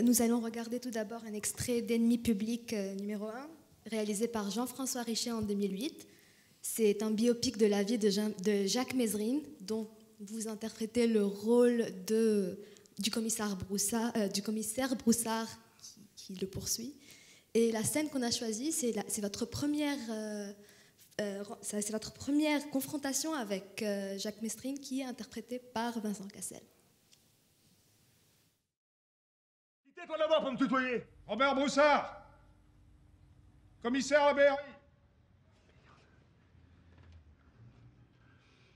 Nous allons regarder tout d'abord un extrait d'Ennemi public numéro 1, réalisé par Jean-François Richet en 2008. C'est un biopic de la vie de Jacques Mézerine, dont vous interprétez le rôle du commissaire Broussard qui le poursuit. Et la scène qu'on a choisie, c'est votre première confrontation avec Jacques Mézerine, qui est interprété par Vincent Cassel. Tais-toi d'abord pour me tutoyer. Robert Broussard, commissaire à la BRI.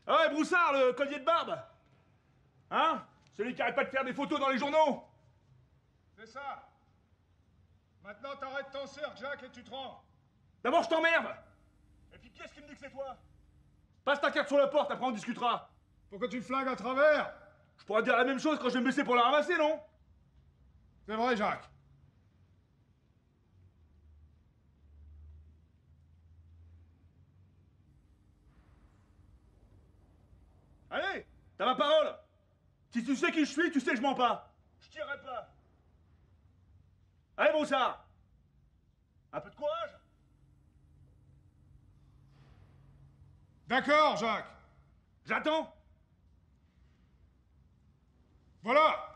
Ah ouais, Broussard, le collier de barbe. Hein? Celui qui arrête pas de faire des photos dans les journaux. C'est ça. Maintenant, t'arrêtes ton cercle, Jacques, et tu te rends. D'abord, je t'emmerde. Et puis, qui est-ce qui me dit que c'est toi? Passe ta carte sur la porte, après on discutera. Pourquoi tu flingues à travers? Je pourrais te dire la même chose quand je vais me baisser pour la ramasser, non? C'est vrai, Jacques. Allez, t'as ma parole. Si tu sais qui je suis, tu sais que je mens pas. Je tirerai pas. Allez, Broussard. Un peu de courage. D'accord, Jacques. J'attends. Voilà.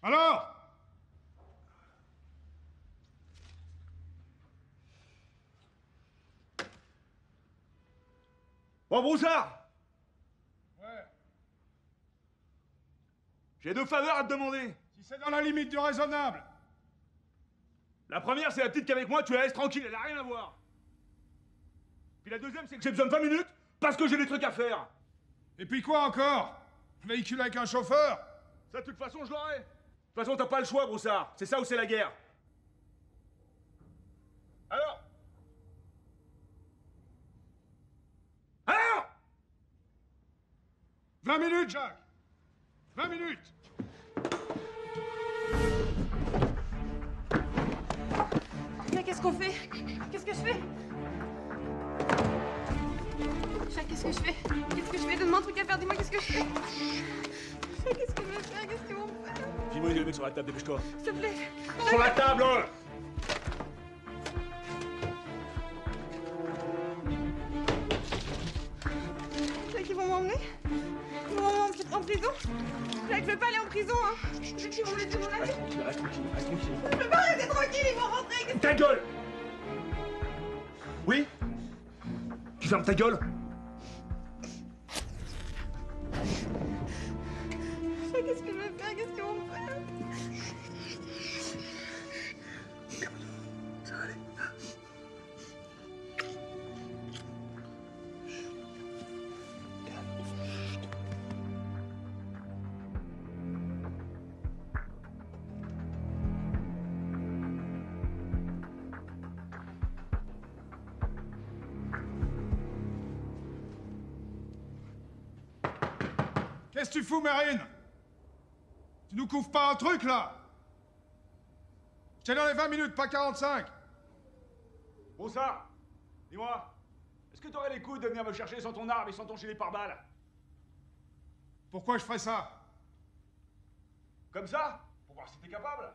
Alors? Bon, Broussard. Ouais. J'ai deux faveurs à te demander. Si c'est dans la limite du raisonnable. La première, c'est la petite qu'avec moi, tu la laisses tranquille, elle a rien à voir. Puis la deuxième, c'est que j'ai besoin de 20 minutes parce que j'ai des trucs à faire. Et puis quoi encore? Véhicule avec un chauffeur? Ça, de toute façon, je l'aurai. De toute façon, t'as pas le choix, Broussard. C'est ça ou c'est la guerre. Alors? Alors? 20 minutes, Jacques. 20 minutes. Mais qu'est-ce qu'on fait? Qu'est-ce que je fais? Jacques, qu'est-ce que je fais? Qu'est-ce que je fais? Donne-moi un truc à faire, dis-moi qu'est-ce que je fais? Qu'est-ce que je vais faire? Qu'est-ce qu'ils vont faire? Dis-moi, il y a le mec sur la table, dépêche-toi. S'il te plaît. Sur la table, hein. Jacques, ils vont m'emmener? Ils vont m'emmener en prison? Jacques, je veux pas aller en prison, hein. Ils vont me laisser mon avis. Reste tranquille, reste tranquille. Je peux pas rester tranquille, ils vont rentrer. Ta gueule! Oui? Tu fermes ta gueule? Jacques, qu'est-ce que je vais faire? Qu'est-ce qu'ils vont me faire? Ça va aller. Qu'est-ce que tu fous, Marine? Tu nous couvres pas un truc, là? Je t'ai donné 20 minutes, pas 45. Bon ça, dis-moi, est-ce que t'aurais les couilles de venir me chercher sans ton arme et sans ton gilet pare-balles? Pourquoi je ferais ça? Comme ça? Pour voir si t'es capable.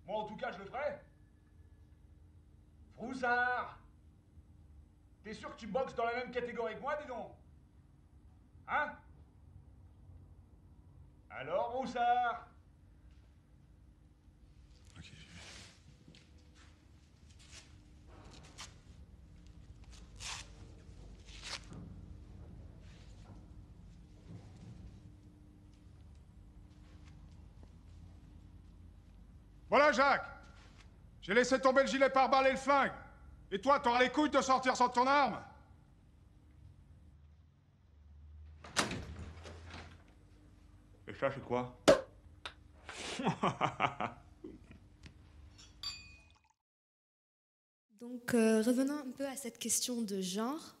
Moi, en tout cas, je le ferai. Froussard! T'es sûr que tu boxes dans la même catégorie que moi, dis donc? Hein? Alors, Broussard? Voilà, Jacques. J'ai laissé tomber le gilet pare-balles et le flingue. Et toi, t'auras les couilles de sortir sans ton arme? Et ça, c'est quoi? Donc, revenons un peu à cette question de genre.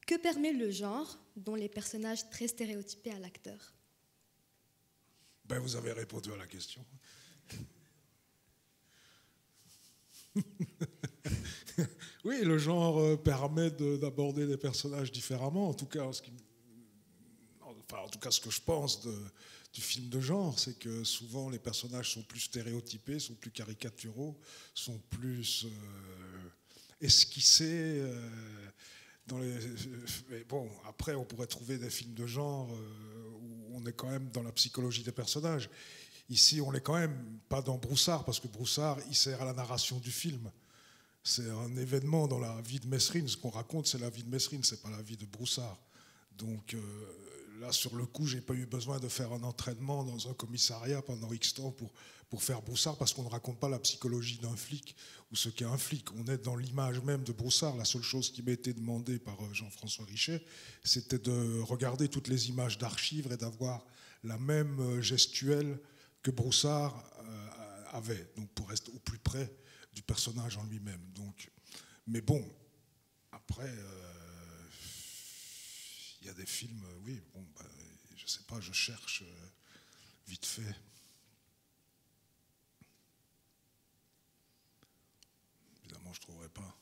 Que permet le genre, dont les personnages très stéréotypés à l'acteur? Ben, vous avez répondu à la question. Oui, le genre permet d'aborder les personnages différemment. En tout cas, ce que je pense du film de genre, c'est que souvent les personnages sont plus stéréotypés, sont plus caricaturaux, sont plus esquissés. Mais bon, après, on pourrait trouver des films de genre où on est quand même dans la psychologie des personnages. Ici, on n'est quand même pas dans Broussard, parce que Broussard, il sert à la narration du film. C'est un événement dans la vie de Mesrine. Ce qu'on raconte, c'est la vie de Mesrine, c'est pas la vie de Broussard. Donc là, sur le coup, j'ai pas eu besoin de faire un entraînement dans un commissariat pendant X temps pour faire Broussard, parce qu'on ne raconte pas la psychologie d'un flic ou ce qu'est un flic. On est dans l'image même de Broussard. La seule chose qui m'a été demandée par Jean-François Richet, c'était de regarder toutes les images d'archives et d'avoir la même gestuelle que Broussard avait, donc pour rester au plus près du personnage en lui-même. Donc, mais bon, après, il y a des films, oui, bon, bah, je sais pas, je cherche vite fait. Évidemment, je trouverai pas.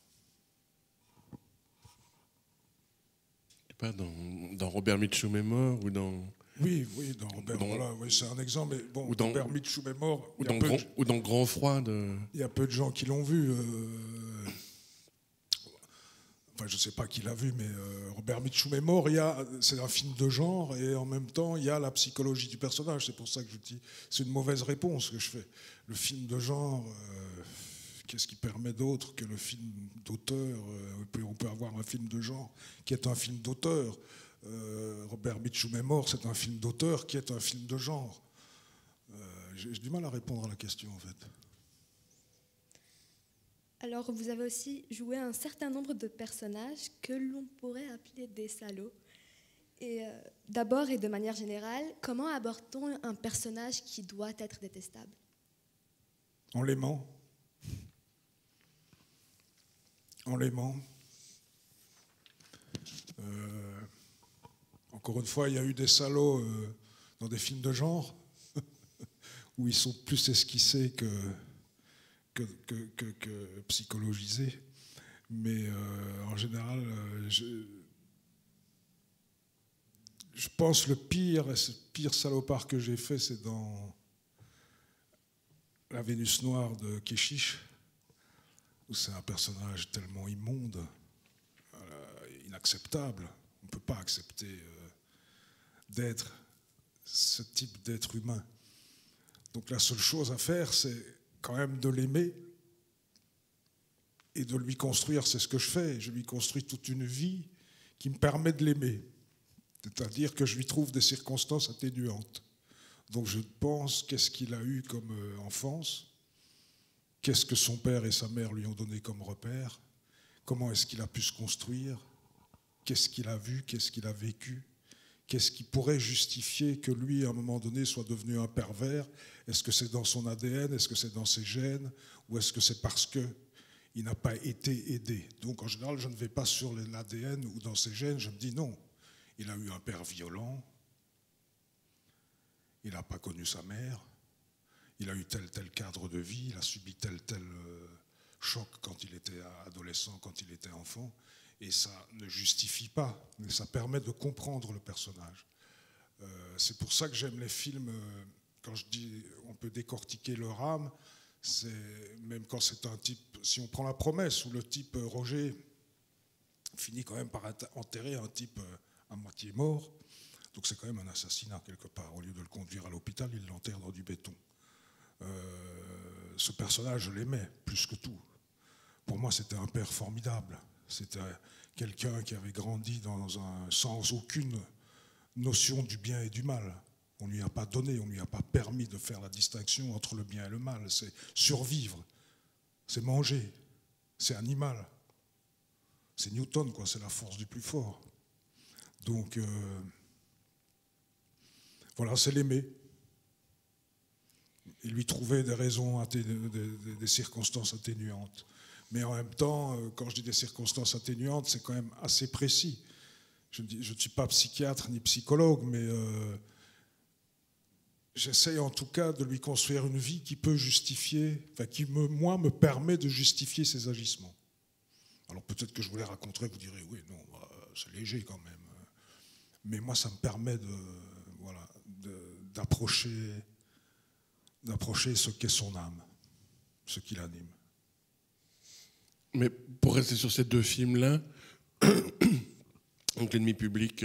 Pas dans Robert Mitchum est mort ou dans... Oui, dans Robert, voilà, oui, c'est un exemple. Mais bon, Robert Mitchum est mort. Ou dans Grand Froid. Il y a peu de gens qui l'ont vu. Enfin, je ne sais pas qui l'a vu, mais Robert Mitchum est mort. C'est un film de genre et en même temps, il y a la psychologie du personnage. C'est pour ça que je dis, c'est une mauvaise réponse que je fais. Le film de genre, qu'est-ce qui permet d'autre que le film d'auteur? On peut avoir un film de genre qui est un film d'auteur. Robert Mitchum est mort, c'est un film d'auteur qui est un film de genre. J'ai du mal à répondre à la question, en fait. Alors, vous avez aussi joué un certain nombre de personnages que l'on pourrait appeler des salauds. Et d'abord et de manière générale, comment aborde-t-on un personnage qui doit être détestable? En l'aimant. En l'aimant. Encore une fois, il y a eu des salauds dans des films de genre où ils sont plus esquissés que psychologisés. Mais en général, je pense le pire salopard que j'ai fait, c'est dans La Vénus noire de Keshish, où c'est un personnage tellement immonde, inacceptable. On ne peut pas accepter d'être ce type d'être humain. Donc la seule chose à faire, c'est quand même de l'aimer et de lui construire, c'est ce que je fais, je lui construis toute une vie qui me permet de l'aimer. C'est-à-dire que je lui trouve des circonstances atténuantes. Donc je pense, qu'est-ce qu'il a eu comme enfance? Qu'est-ce que son père et sa mère lui ont donné comme repère? Comment est-ce qu'il a pu se construire? Qu'est-ce qu'il a vu? Qu'est-ce qu'il a vécu? Qu'est-ce qui pourrait justifier que lui, à un moment donné, soit devenu un pervers? Est-ce que c'est dans son ADN? Est-ce que c'est dans ses gènes? Ou est-ce que c'est parce qu'il n'a pas été aidé? Donc, en général, je ne vais pas sur l'ADN ou dans ses gènes. Je me dis non, il a eu un père violent, il n'a pas connu sa mère, il a eu tel cadre de vie, il a subi tel choc quand il était adolescent, quand il était enfant, et ça ne justifie pas, mais ça permet de comprendre le personnage. C'est pour ça que j'aime les films, quand je dis on peut décortiquer leur âme, c'est même quand c'est un type, si on prend La Promesse, où le type Roger finit quand même par enterrer un type à moitié mort, donc c'est quand même un assassinat quelque part. Au lieu de le conduire à l'hôpital, il l'enterre dans du béton. Ce personnage, je l'aimais plus que tout. Pour moi, c'était un père formidable. C'était quelqu'un qui avait grandi sans aucune notion du bien et du mal. On ne lui a pas donné, on ne lui a pas permis de faire la distinction entre le bien et le mal. C'est survivre, c'est manger, c'est animal. C'est Newton, quoi, c'est la force du plus fort. Donc, voilà, c'est l'aimer. Il lui trouvait des raisons, des circonstances atténuantes. Mais en même temps, quand je dis des circonstances atténuantes, c'est quand même assez précis. Je ne suis pas psychiatre ni psychologue, mais j'essaye en tout cas de lui construire une vie qui peut justifier, enfin qui me permet de justifier ses agissements. Alors peut-être que je vous les raconterai, vous direz oui, non, c'est léger quand même. Mais moi, ça me permet d'approcher ce qu'est son âme, ce qui l'anime. Mais pour rester sur ces deux films-là, donc L'ennemi public,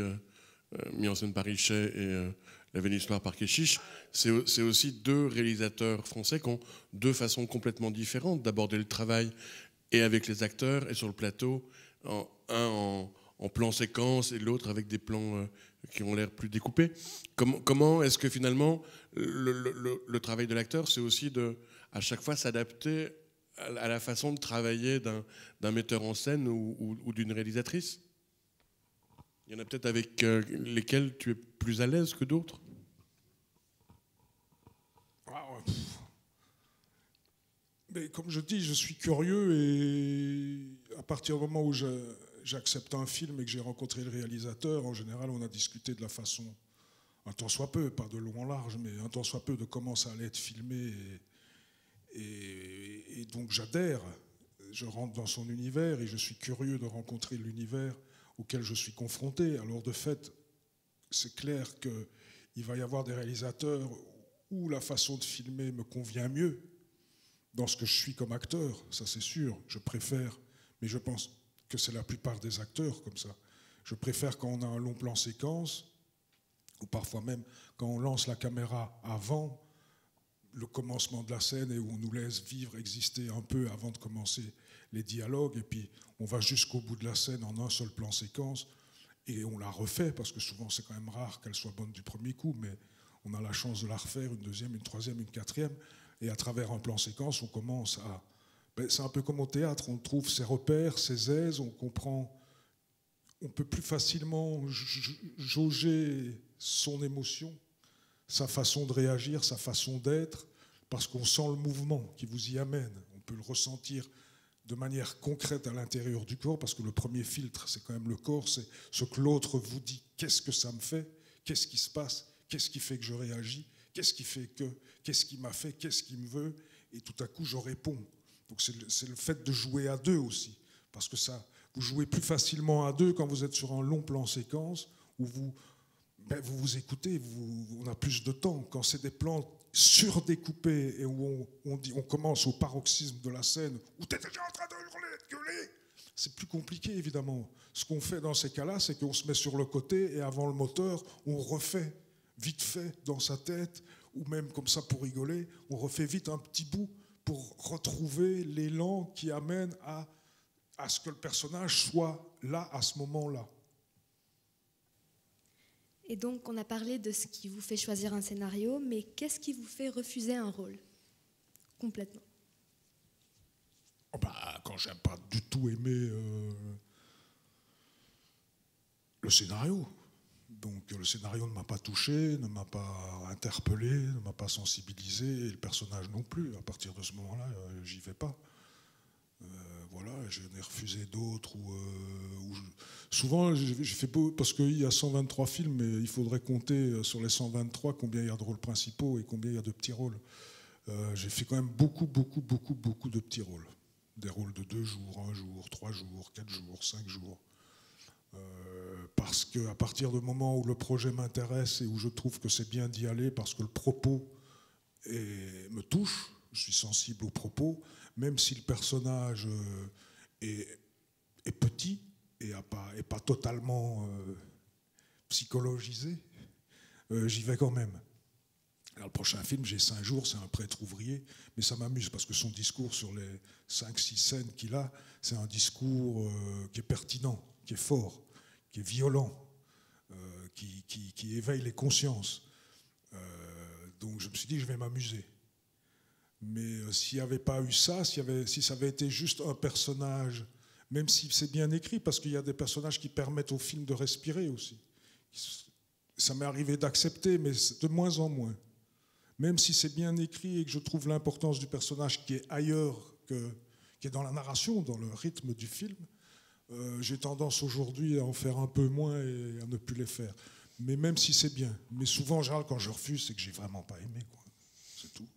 mis en scène par Richet, et La Vénus noire par Kechiche, c'est aussi deux réalisateurs français qui ont deux façons complètement différentes d'aborder le travail, et avec les acteurs, et sur le plateau, un en plan séquence, et l'autre avec des plans qui ont l'air plus découpés. Comment est-ce que finalement, le travail de l'acteur, c'est aussi de, à chaque fois, s'adapter à la façon de travailler d'un metteur en scène ou d'une réalisatrice? Il y en a peut-être avec lesquels tu es plus à l'aise que d'autres? Mais comme je dis, je suis curieux, et à partir du moment où j'accepte un film et que j'ai rencontré le réalisateur, en général, on a discuté de la façon, un tant soit peu, pas de long en large, mais un tant soit peu de comment ça allait être filmé. Et donc j'adhère, je rentre dans son univers et je suis curieux de rencontrer l'univers auquel je suis confronté. Alors de fait, c'est clair qu'il va y avoir des réalisateurs où la façon de filmer me convient mieux dans ce que je suis comme acteur, ça c'est sûr, je préfère, mais je pense que c'est la plupart des acteurs comme ça. Je préfère quand on a un long plan séquence, ou parfois même quand on lance la caméra avant le commencement de la scène et où on nous laisse vivre, exister un peu avant de commencer les dialogues, et puis on va jusqu'au bout de la scène en un seul plan séquence, et on la refait, parce que souvent c'est quand même rare qu'elle soit bonne du premier coup, mais on a la chance de la refaire une deuxième, une troisième, une quatrième, et à travers un plan séquence, on commence à... c'est un peu comme au théâtre, on trouve ses repères, ses aises, on comprend, on peut plus facilement jauger son émotion, sa façon de réagir, sa façon d'être, parce qu'on sent le mouvement qui vous y amène. On peut le ressentir de manière concrète à l'intérieur du corps, parce que le premier filtre, c'est quand même le corps, c'est ce que l'autre vous dit. Qu'est-ce que ça me fait? Qu'est-ce qui se passe? Qu'est-ce qui fait que je réagis? Qu'est-ce qui fait que? Qu'est-ce qui m'a fait? Qu'est-ce qui me veut? Et tout à coup, je réponds. Donc c'est le fait de jouer à deux aussi, parce que ça, vous jouez plus facilement à deux quand vous êtes sur un long plan séquence, où vous vous écoutez, on a plus de temps. Quand c'est des plans surdécoupés et où on commence au paroxysme de la scène, où tu es déjà en train de hurler, de gueuler, c'est plus compliqué évidemment. Ce qu'on fait dans ces cas-là, c'est qu'on se met sur le côté et avant le moteur, on refait vite fait dans sa tête, ou même comme ça pour rigoler, on refait vite un petit bout pour retrouver l'élan qui amène à ce que le personnage soit là à ce moment-là. Et donc, on a parlé de ce qui vous fait choisir un scénario, mais qu'est-ce qui vous fait refuser un rôle? Complètement. Quand j'aime pas du tout aimer le scénario. Donc le scénario ne m'a pas touché, ne m'a pas interpellé, ne m'a pas sensibilisé, et le personnage non plus. À partir de ce moment-là, j'y vais pas. Voilà. j'en ai refusé d'autres. Souvent, j'ai fait parce qu'il y a 123 films, mais il faudrait compter sur les 123 combien il y a de rôles principaux et combien il y a de petits rôles. J'ai fait quand même beaucoup de petits rôles. Des rôles de 2 jours, 1 jour, 3 jours, 4 jours, 5 jours. Parce qu'à partir du moment où le projet m'intéresse et où je trouve que c'est bien d'y aller, parce que le propos me touche, je suis sensible au propos, même si le personnage est petit et n'est pas totalement psychologisé, j'y vais quand même. Alors, le prochain film, j'ai 5 jours, c'est un prêtre ouvrier, mais ça m'amuse parce que son discours sur les 5-6 scènes qu'il a, c'est un discours qui est pertinent, qui est fort, qui est violent, qui éveille les consciences. Donc je me suis dit, je vais m'amuser. Mais s'il n'y avait pas eu ça, si ça avait été juste un personnage, même si c'est bien écrit, parce qu'il y a des personnages qui permettent au film de respirer aussi. Ça m'est arrivé d'accepter, mais de moins en moins. Même si c'est bien écrit et que je trouve l'importance du personnage qui est ailleurs, qui est dans la narration, dans le rythme du film, j'ai tendance aujourd'hui à en faire un peu moins et à ne plus les faire. Mais même si c'est bien. Mais souvent, en général, quand je refuse, c'est que j'ai vraiment pas aimé, quoi. C'est tout.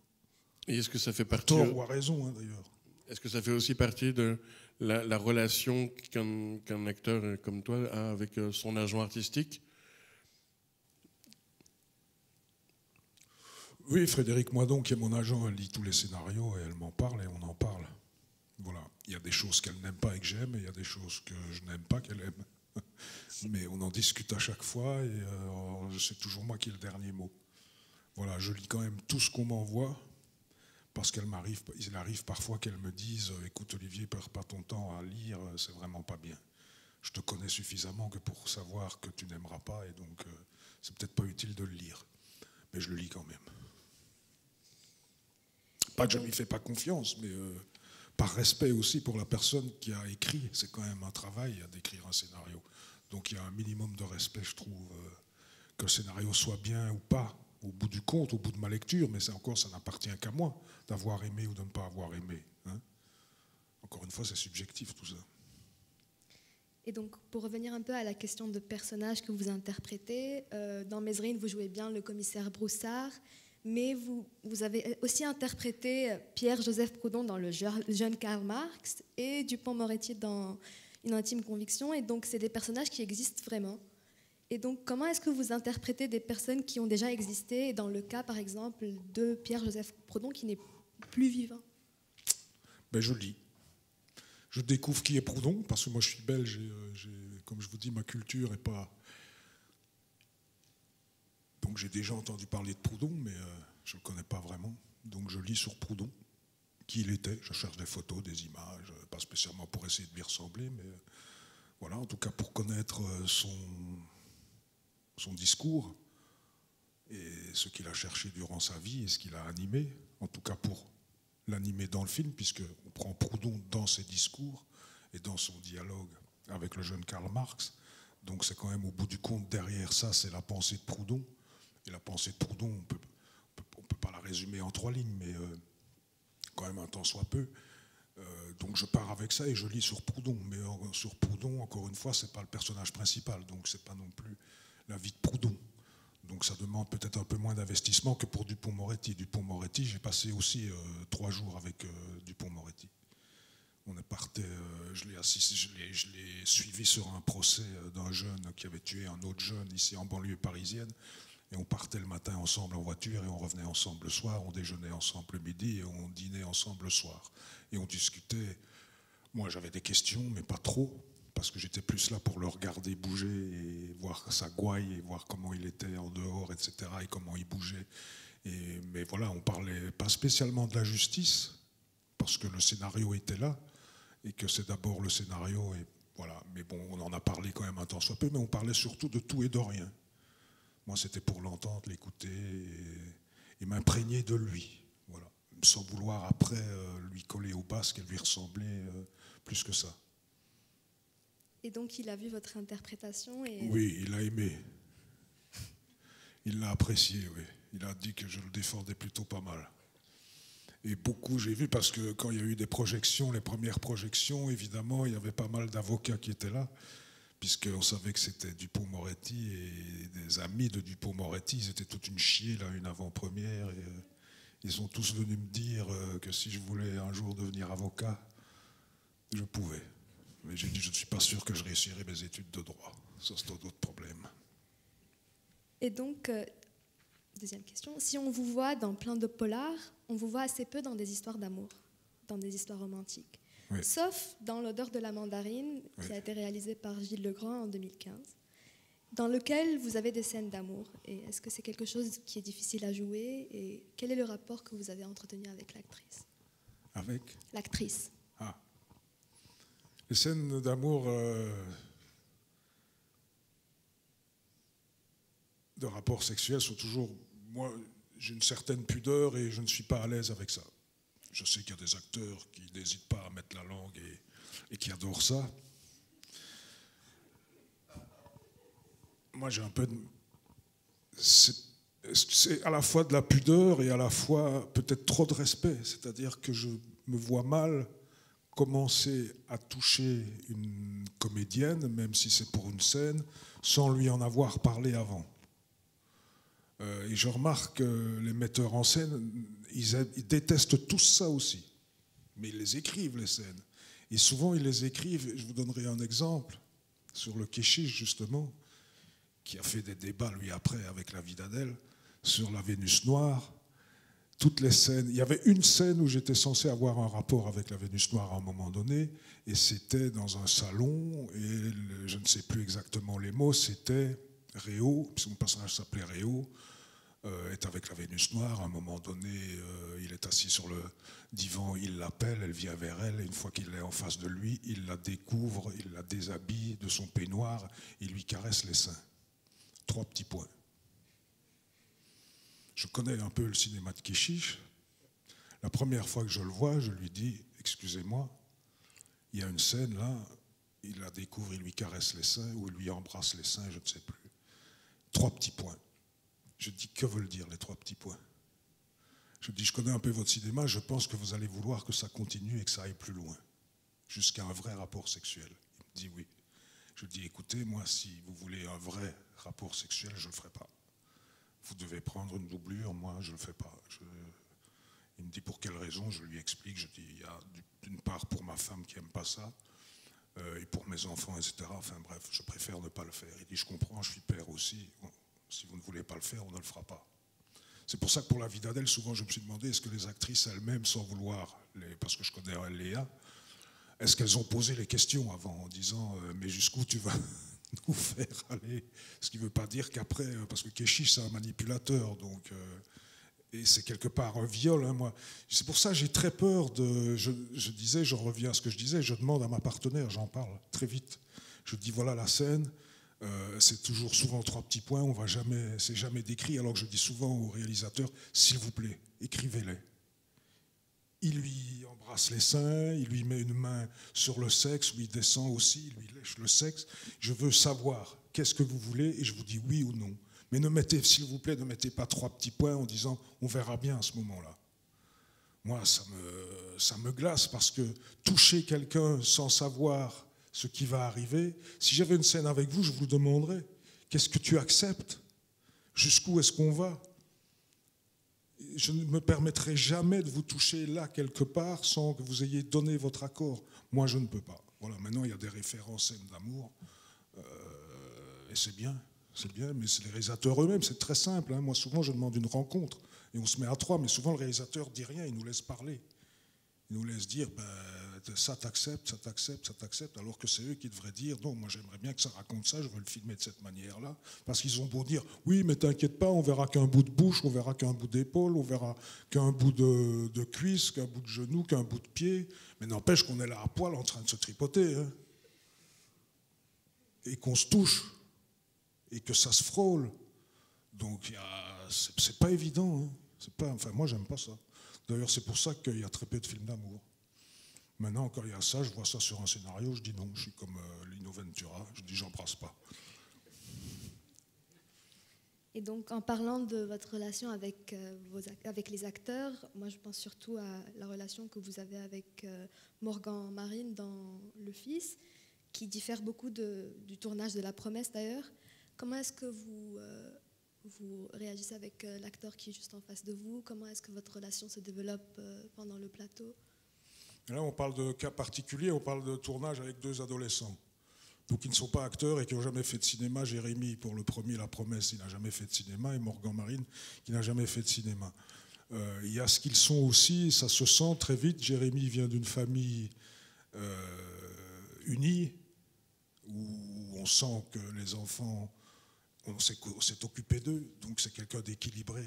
Et est-ce que ça fait partie... Tort ou à raison, hein, d'ailleurs. Est-ce que ça fait aussi partie de la relation qu'un acteur comme toi a avec son agent artistique ? Oui, Frédéric Moidon, qui est mon agent, elle lit tous les scénarios et elle m'en parle et on en parle. Voilà. Il y a des choses qu'elle n'aime pas et que j'aime, et il y a des choses que je n'aime pas qu'elle aime. Mais on en discute à chaque fois et c'est toujours moi qui ai le dernier mot. Voilà, je lis quand même tout ce qu'on m'envoie parce il arrive parfois qu'elle me dise « Écoute Olivier, perds pas ton temps à lire, c'est vraiment pas bien. Je te connais suffisamment que pour savoir que tu n'aimeras pas et donc c'est peut-être pas utile de le lire. » Mais je le lis quand même. Pas que je ne lui fais pas confiance, mais par respect aussi pour la personne qui a écrit. C'est quand même un travail d'écrire un scénario. Donc il y a un minimum de respect, je trouve, que le scénario soit bien ou pas, au bout du compte, au bout de ma lecture, mais ça n'appartient qu'à moi d'avoir aimé ou de ne pas avoir aimé. Hein. Encore une fois, c'est subjectif tout ça. Et donc, pour revenir un peu à la question de personnage que vous interprétez, dans Mezrine, vous jouez bien le commissaire Broussard, mais vous avez aussi interprété Pierre-Joseph Proudhon dans Le jeune Karl Marx et Dupond-Moretti dans Une intime conviction. Et donc, c'est des personnages qui existent vraiment. Et donc, comment est-ce que vous interprétez des personnes qui ont déjà existé, et dans le cas, par exemple, de Pierre-Joseph Proudhon qui n'est plus vivant? Ben, je lis. Je découvre qui est Proudhon, parce que moi je suis belge et comme je vous dis, ma culture n'est pas... Donc j'ai déjà entendu parler de Proudhon, mais je ne le connais pas vraiment. Donc je lis sur Proudhon, qui il était. Je cherche des photos, des images, pas spécialement pour essayer de lui ressembler, mais voilà, en tout cas pour connaître son discours et ce qu'il a cherché durant sa vie et ce qu'il a animé, en tout cas pour l'animer dans le film, puisqu'on prend Proudhon dans ses discours et dans son dialogue avec le jeune Karl Marx. Donc c'est quand même au bout du compte, derrière ça, c'est la pensée de Proudhon. Et la pensée de Proudhon, on peut pas la résumer en 3 lignes, mais quand même un tant soit peu. Donc je pars avec ça et je lis sur Proudhon. Mais sur Proudhon, encore une fois, c'est pas le personnage principal, donc c'est pas non plus la vie de Proudhon. Donc ça demande peut-être un peu moins d'investissement que pour Dupond-Moretti. Dupond-Moretti, j'ai passé aussi 3 jours avec Dupond-Moretti. On est parti, je l'ai suivi sur un procès d'un jeune qui avait tué un autre jeune ici en banlieue parisienne. Et on partait le matin ensemble en voiture et on revenait ensemble le soir. On déjeunait ensemble le midi et on dînait ensemble le soir. Et on discutait. Moi, j'avais des questions, mais pas trop. Parce que j'étais plus là pour le regarder bouger et voir sa gouaille et voir comment il était en dehors, etc. et comment il bougeait. Mais voilà, on parlait pas spécialement de la justice, parce que le scénario était là, et que c'est d'abord le scénario. Et voilà. Mais bon, on en a parlé quand même un tant soit peu, mais on parlait surtout de tout et de rien. Moi, c'était pour l'entendre, l'écouter et m'imprégner de lui. Voilà. Sans vouloir après lui coller au basque et lui ressembler plus que ça. Et donc, il a vu votre interprétation et... Oui, il a aimé. Il l'a apprécié, oui. Il a dit que je le défendais plutôt pas mal. Et beaucoup, j'ai vu, parce que quand il y a eu des projections, les premières projections, évidemment, il y avait pas mal d'avocats qui étaient là, puisqu'on savait que c'était Dupond-Moretti et des amis de Dupond-Moretti. Ils étaient toute une chier, là, une avant-première. Et ils sont tous venus me dire que si je voulais un jour devenir avocat, je pouvais. Mais j'ai dit, je ne suis pas sûr que je réussirais mes études de droit. Ça, c'est d'autres problèmes. Et donc, deuxième question, si on vous voit dans plein de polars, on vous voit assez peu dans des histoires d'amour, dans des histoires romantiques. Oui. Sauf dans L'odeur de la mandarine, qui a été réalisé par Gilles Legrand en 2015, dans lequel vous avez des scènes d'amour. Et est-ce que c'est quelque chose qui est difficile à jouer? Et quel est le rapport que vous avez entretenu avec l'actrice? Avec l'actrice. Ah. Les scènes d'amour, de rapports sexuels sont toujours... Moi, j'ai une certaine pudeur et je ne suis pas à l'aise avec ça. Je sais qu'il y a des acteurs qui n'hésitent pas à mettre la langue et qui adorent ça. Moi, j'ai un peu de... C'est à la fois de la pudeur et à la fois peut-être trop de respect. C'est-à-dire que je me vois mal commencer à toucher une comédienne, même si c'est pour une scène, sans lui en avoir parlé avant. Et je remarque que les metteurs en scène, ils détestent tous ça aussi. Mais ils les écrivent, les scènes. Et souvent, ils les écrivent, je vous donnerai un exemple, sur le Keshish, justement, qui a fait des débats, lui, après, avec la vie d'Adèle, sur la Vénus noire. Toutes les scènes. Il y avait une scène où j'étais censé avoir un rapport avec la Vénus noire à un moment donné, et c'était dans un salon, et je ne sais plus exactement les mots, c'était Réo, son personnage s'appelait Réo, est avec la Vénus noire. À un moment donné, il est assis sur le divan, il l'appelle, elle vient vers elle, et une fois qu'il est en face de lui, il la découvre, il la déshabille de son peignoir, il lui caresse les seins. 3 petits points. Je connais un peu le cinéma de Keshish. La première fois que je le vois, je lui dis « Excusez-moi, il y a une scène là, il la découvre, il lui caresse les seins, ou il lui embrasse les seins, je ne sais plus. 3 petits points. » Je dis « Que veulent dire les 3 petits points ?» Je dis « Je connais un peu votre cinéma, je pense que vous allez vouloir que ça continue et que ça aille plus loin, jusqu'à un vrai rapport sexuel. » Il me dit « Oui. » Je dis « Écoutez, moi, si vous voulez un vrai rapport sexuel, je ne le ferai pas. Vous devez prendre une doublure, moi, je ne le fais pas. » Il me dit « Pour quelle raison ?» Je lui explique. Je dis « Il y a d'une part pour ma femme qui n'aime pas ça, et pour mes enfants, etc. Enfin bref, je préfère ne pas le faire. » Il dit « Je comprends, je suis père aussi. Bon, si vous ne voulez pas le faire, on ne le fera pas. » C'est pour ça que pour la vie d'Adèle, souvent je me suis demandé, est-ce que les actrices elles-mêmes, sans vouloir, parce que je connais Léa, est-ce qu'elles ont posé les questions avant en disant mais jusqu'où tu vas nous faire aller? Ce qui ne veut pas dire qu'après, parce que Keshish c'est un manipulateur, donc, et c'est quelque part un viol. Hein, moi. C'est pour ça que j'ai très peur de... Je disais, je reviens à ce que je disais, je demande à ma partenaire, j'en parle très vite. Je dis voilà la scène, c'est toujours souvent 3 petits points, on va jamais, c'est jamais décrit, alors que je dis souvent au réalisateur, s'il vous plaît, écrivez-les. Il lui embrasse les seins, il lui met une main sur le sexe, où il descend aussi, il lui lèche le sexe. Je veux savoir qu'est-ce que vous voulez et je vous dis oui ou non. Mais ne mettez, s'il vous plaît, ne mettez pas 3 petits points en disant on verra bien à ce moment-là. Moi, ça me glace parce que toucher quelqu'un sans savoir ce qui va arriver, si j'avais une scène avec vous, je vous demanderais qu'est-ce que tu acceptes? Jusqu'où est-ce qu'on va? Je ne me permettrai jamais de vous toucher là quelque part sans que vous ayez donné votre accord. Moi, je ne peux pas. Voilà, maintenant, il y a des références scènes d'amour, et c'est bien, mais c'est les réalisateurs eux-mêmes, c'est très simple. Hein. Moi, souvent, je demande une rencontre, et on se met à 3, mais souvent, le réalisateur ne dit rien, il nous laisse parler. Il nous laisse dire, ben, ça t'accepte, alors que c'est eux qui devraient dire, non, moi j'aimerais bien que ça raconte ça, je veux le filmer de cette manière-là, parce qu'ils ont beau dire, oui, mais t'inquiète pas, on verra qu'un bout de bouche, on verra qu'un bout d'épaule, on verra qu'un bout de cuisse, qu'un bout de genou, qu'un bout de pied, mais n'empêche qu'on est là à poil en train de se tripoter, hein, et qu'on se touche, et que ça se frôle. Donc c'est pas évident, hein. Enfin, moi j'aime pas ça. D'ailleurs, c'est pour ça qu'il y a très peu de films d'amour. Maintenant, quand il y a ça, je vois ça sur un scénario, je dis non, je suis comme Lino Ventura, je dis j'embrasse pas. Et donc, en parlant de votre relation avec, avec les acteurs, moi je pense surtout à la relation que vous avez avec Morgan Marine dans Le Fils, qui diffère beaucoup du tournage de La Promesse d'ailleurs. Comment est-ce que vous réagissez avec l'acteur qui est juste en face de vous? Comment est-ce que votre relation se développe pendant le plateau? Là, on parle de cas particuliers, on parle de tournage avec 2 adolescents. Donc, ils ne sont pas acteurs et qui n'ont jamais fait de cinéma. Jérémy, pour le premier, La Promesse, il n'a jamais fait de cinéma, et Morgan Marine, qui n'a jamais fait de cinéma. Il y a ce qu'ils sont aussi, ça se sent très vite. Jérémy vient d'une famille unie, où on sent que les enfants, on s'est occupé d'eux, donc c'est quelqu'un d'équilibré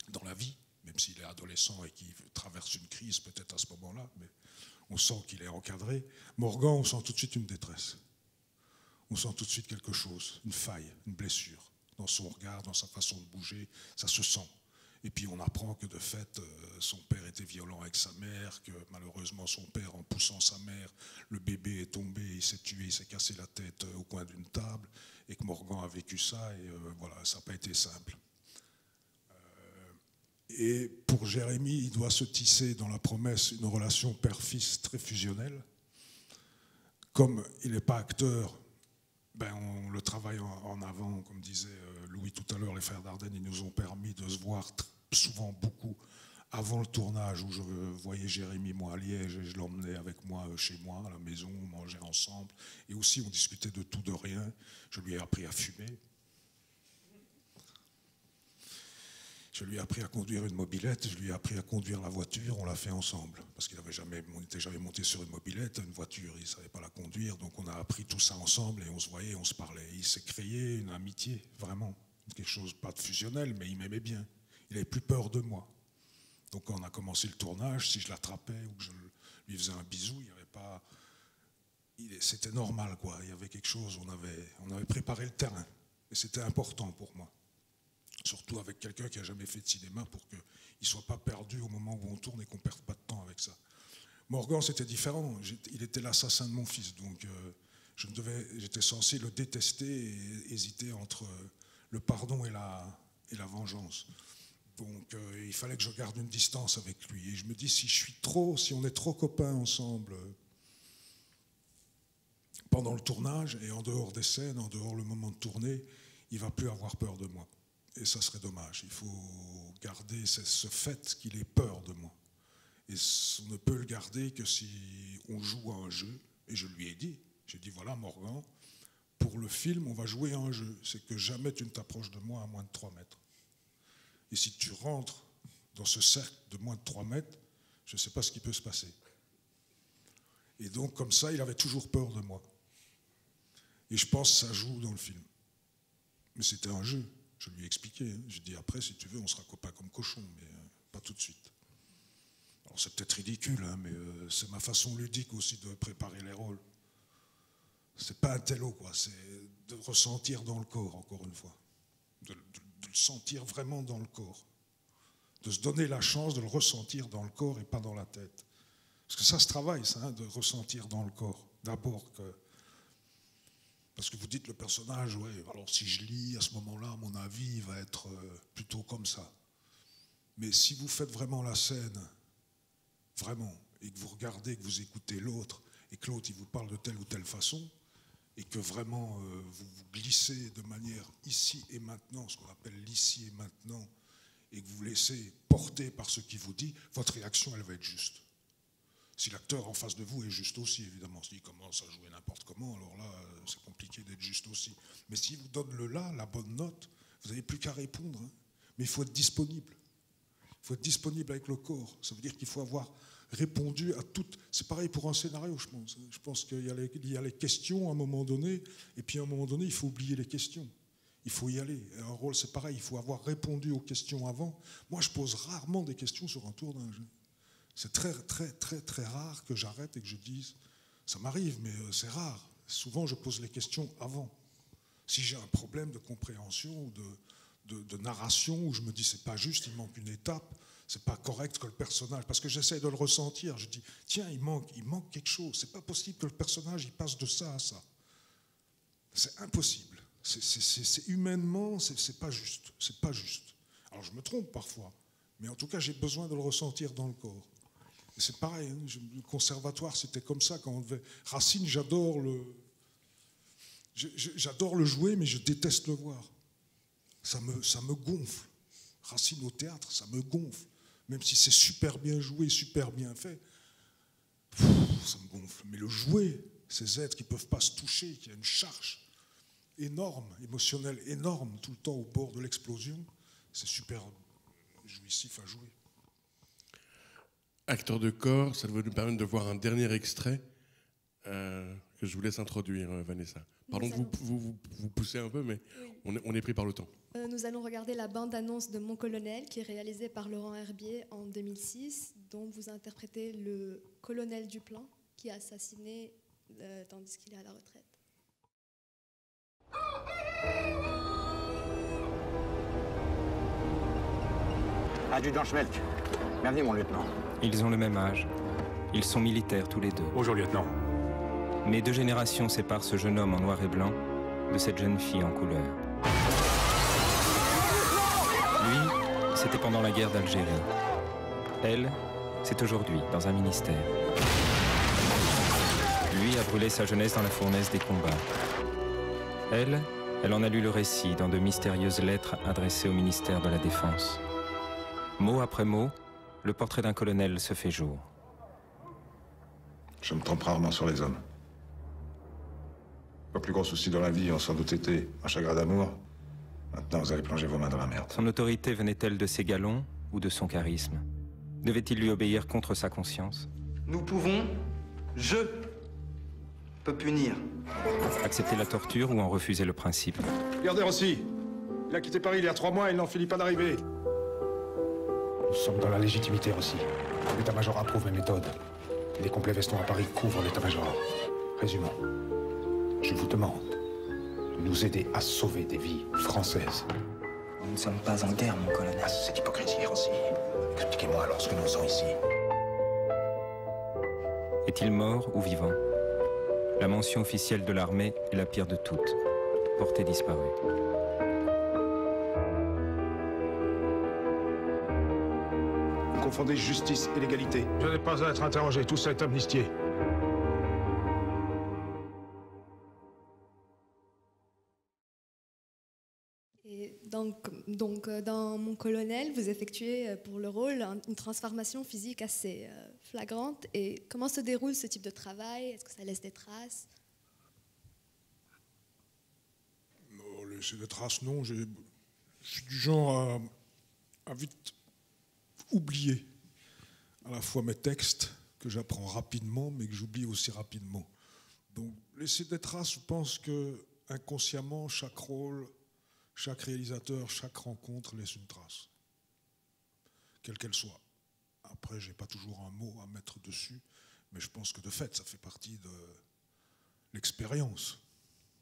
dans la vie, même s'il est adolescent et qu'il traverse une crise peut-être à ce moment-là, mais on sent qu'il est encadré. Morgan, on sent tout de suite une détresse. On sent tout de suite quelque chose, une faille, une blessure, dans son regard, dans sa façon de bouger, ça se sent. Et puis on apprend que de fait, son père était violent avec sa mère, que malheureusement son père, en poussant sa mère, le bébé est tombé, il s'est tué, il s'est cassé la tête au coin d'une table, et que Morgan a vécu ça, et voilà, ça n'a pas été simple. Et pour Jérémy, il doit se tisser dans La Promesse une relation père-fils très fusionnelle. Comme il n'est pas acteur, ben on le travaille en avant, comme disait Louis tout à l'heure, les frères Dardenne, ils nous ont permis de se voir souvent beaucoup avant le tournage, où je voyais Jérémy, moi, à Liège, et je l'emmenais avec moi chez moi, à la maison, on mangeait ensemble, et aussi on discutait de tout, de rien. Je lui ai appris à fumer. Je lui ai appris à conduire une mobilette, je lui ai appris à conduire la voiture, on l'a fait ensemble. Parce qu'il n'était jamais monté sur une mobilette, une voiture, il ne savait pas la conduire. Donc on a appris tout ça ensemble et on se voyait, on se parlait. Il s'est créé une amitié, vraiment. Quelque chose, pas de fusionnel, mais il m'aimait bien. Il n'avait plus peur de moi. Donc quand on a commencé le tournage, si je l'attrapais ou que je lui faisais un bisou, il n'y avait pas... C'était normal, quoi. Il y avait quelque chose, on avait préparé le terrain. Et c'était important pour moi. Surtout avec quelqu'un qui n'a jamais fait de cinéma, pour qu'il ne soit pas perdu au moment où on tourne et qu'on ne perde pas de temps avec ça. Morgan, c'était différent. Il était l'assassin de mon fils, donc j'étais censé le détester et hésiter entre le pardon et la vengeance. Donc il fallait que je garde une distance avec lui. Et je me dis, si on est trop copains ensemble pendant le tournage et en dehors des scènes, en dehors le moment de tournée, il ne va plus avoir peur de moi. Et ça serait dommage. Il faut garder ce fait qu'il ait peur de moi. Et on ne peut le garder que si on joue à un jeu. Et je lui ai dit, j'ai dit, voilà Morgan, pour le film, on va jouer à un jeu. C'est que jamais tu ne t'approches de moi à moins de 3 mètres. Et si tu rentres dans ce cercle de moins de 3 mètres, je ne sais pas ce qui peut se passer. Et donc, comme ça, il avait toujours peur de moi. Et je pense que ça joue dans le film. Mais c'était un jeu. Je lui ai expliqué. Hein. J'ai dit, après, si tu veux, on sera copains comme cochons, mais pas tout de suite. Alors, c'est peut-être ridicule, hein, mais c'est ma façon ludique aussi de préparer les rôles. C'est pas un télo, quoi. C'est de ressentir dans le corps, encore une fois. De le sentir vraiment dans le corps. De se donner la chance de le ressentir dans le corps et pas dans la tête. Parce que ça se travaille, ça, hein, de ressentir dans le corps. D'abord que... Parce que vous dites le personnage, ouais, alors si je lis à ce moment-là, à mon avis, il va être plutôt comme ça. Mais si vous faites vraiment la scène, vraiment, et que vous regardez, que vous écoutez l'autre, et que l'autre, il vous parle de telle ou telle façon, et que vraiment vous vous glissez de manière ici et maintenant, ce qu'on appelle l'ici et maintenant, et que vous vous laissez porter par ce qu'il vous dit, votre réaction, elle va être juste. Si l'acteur en face de vous est juste aussi, évidemment, s'il commence à jouer n'importe comment, alors là, c'est compliqué d'être juste aussi. Mais s'il vous donne le là, la bonne note, vous n'avez plus qu'à répondre. Hein. Mais il faut être disponible. Il faut être disponible avec le corps. Ça veut dire qu'il faut avoir répondu à toutes... C'est pareil pour un scénario, je pense. Je pense qu'il y a les questions à un moment donné, et puis à un moment donné, il faut oublier les questions. Il faut y aller. Et un rôle, c'est pareil, il faut avoir répondu aux questions avant. Moi, je pose rarement des questions sur un tournage. C'est très, très, très, très rare que j'arrête et que je dise... Ça m'arrive, mais c'est rare. Souvent, je pose les questions avant. Si j'ai un problème de compréhension ou de narration, où je me dis c'est pas juste, il manque une étape, c'est pas correct que le personnage... Parce que j'essaie de le ressentir. Je dis, tiens, il manque quelque chose. C'est pas possible que le personnage il passe de ça à ça. C'est impossible. humainement, c'est pas juste. C'est pas juste. Alors je me trompe parfois, mais en tout cas j'ai besoin de le ressentir dans le corps. Et c'est pareil, hein, le conservatoire c'était comme ça quand on devait. Racine, j'adore le jouer, mais je déteste le voir. Ça me gonfle. Racine au théâtre, ça me gonfle. Même si c'est super bien joué, super bien fait, ça me gonfle. Mais le jouer, ces êtres qui ne peuvent pas se toucher, qui a une charge énorme, émotionnelle énorme, tout le temps au bord de l'explosion, c'est super jouissif à jouer. Acteur de corps, ça va nous permettre de voir un dernier extrait que je vous laisse introduire, Vanessa. Pardon de vous pousser un peu, mais oui. on est pris par le temps. Nous allons regarder la bande-annonce de Mon Colonel, qui est réalisée par Laurent Herbier en 2006, dont vous interprétez le colonel Duplan, qui est assassiné tandis qu'il est à la retraite. Adjudant Schmelk. Bienvenue, mon lieutenant. Ils ont le même âge. Ils sont militaires tous les deux. Bonjour, lieutenant. Mais 2 générations séparent ce jeune homme en noir et blanc de cette jeune fille en couleur. Lui, c'était pendant la guerre d'Algérie. Elle, c'est aujourd'hui, dans un ministère. Lui a brûlé sa jeunesse dans la fournaise des combats. Elle en a lu le récit dans de mystérieuses lettres adressées au ministère de la Défense. Mot après mot, le portrait d'un colonel se fait jour. Je me trompe rarement sur les hommes. Vos plus gros soucis dans la vie ont sans doute été un chagrin d'amour. Maintenant, vous allez plonger vos mains dans la merde. Son autorité venait-elle de ses galons ou de son charisme? Devait-il lui obéir contre sa conscience? Nous pouvons, je peux punir. Accepter la torture ou en refuser le principe? Regardez Rossi. Il a quitté Paris il y a 3 mois et il n'en finit pas d'arriver. Nous sommes dans la légitimité, Rossi. L'état-major approuve mes méthodes. Les complets vestons à Paris couvrent l'état-major. Résumons. Je vous demande de nous aider à sauver des vies françaises. Nous ne sommes pas en guerre, mon colonel. Ah, cette hypocrisie, Rossi. Expliquez-moi alors ce que nous faisons ici. Est-il mort ou vivant? La mention officielle de l'armée est la pire de toutes. Portée disparue. Vous confondez justice et légalité. Je n'ai pas à être interrogé, tout ça est amnistié. Et donc, dans Mon Colonel, vous effectuez pour le rôle une transformation physique assez flagrante. Et comment se déroule ce type de travail? Est-ce que ça laisse des traces? Non, laisser des traces, non. Je suis du genre à vite oublier à la fois mes textes, que j'apprends rapidement, mais que j'oublie aussi rapidement. Donc, laisser des traces, je pense que inconsciemment, chaque rôle, chaque réalisateur, chaque rencontre laisse une trace, quelle qu'elle soit. Après, je n'ai pas toujours un mot à mettre dessus, mais je pense que de fait, ça fait partie de l'expérience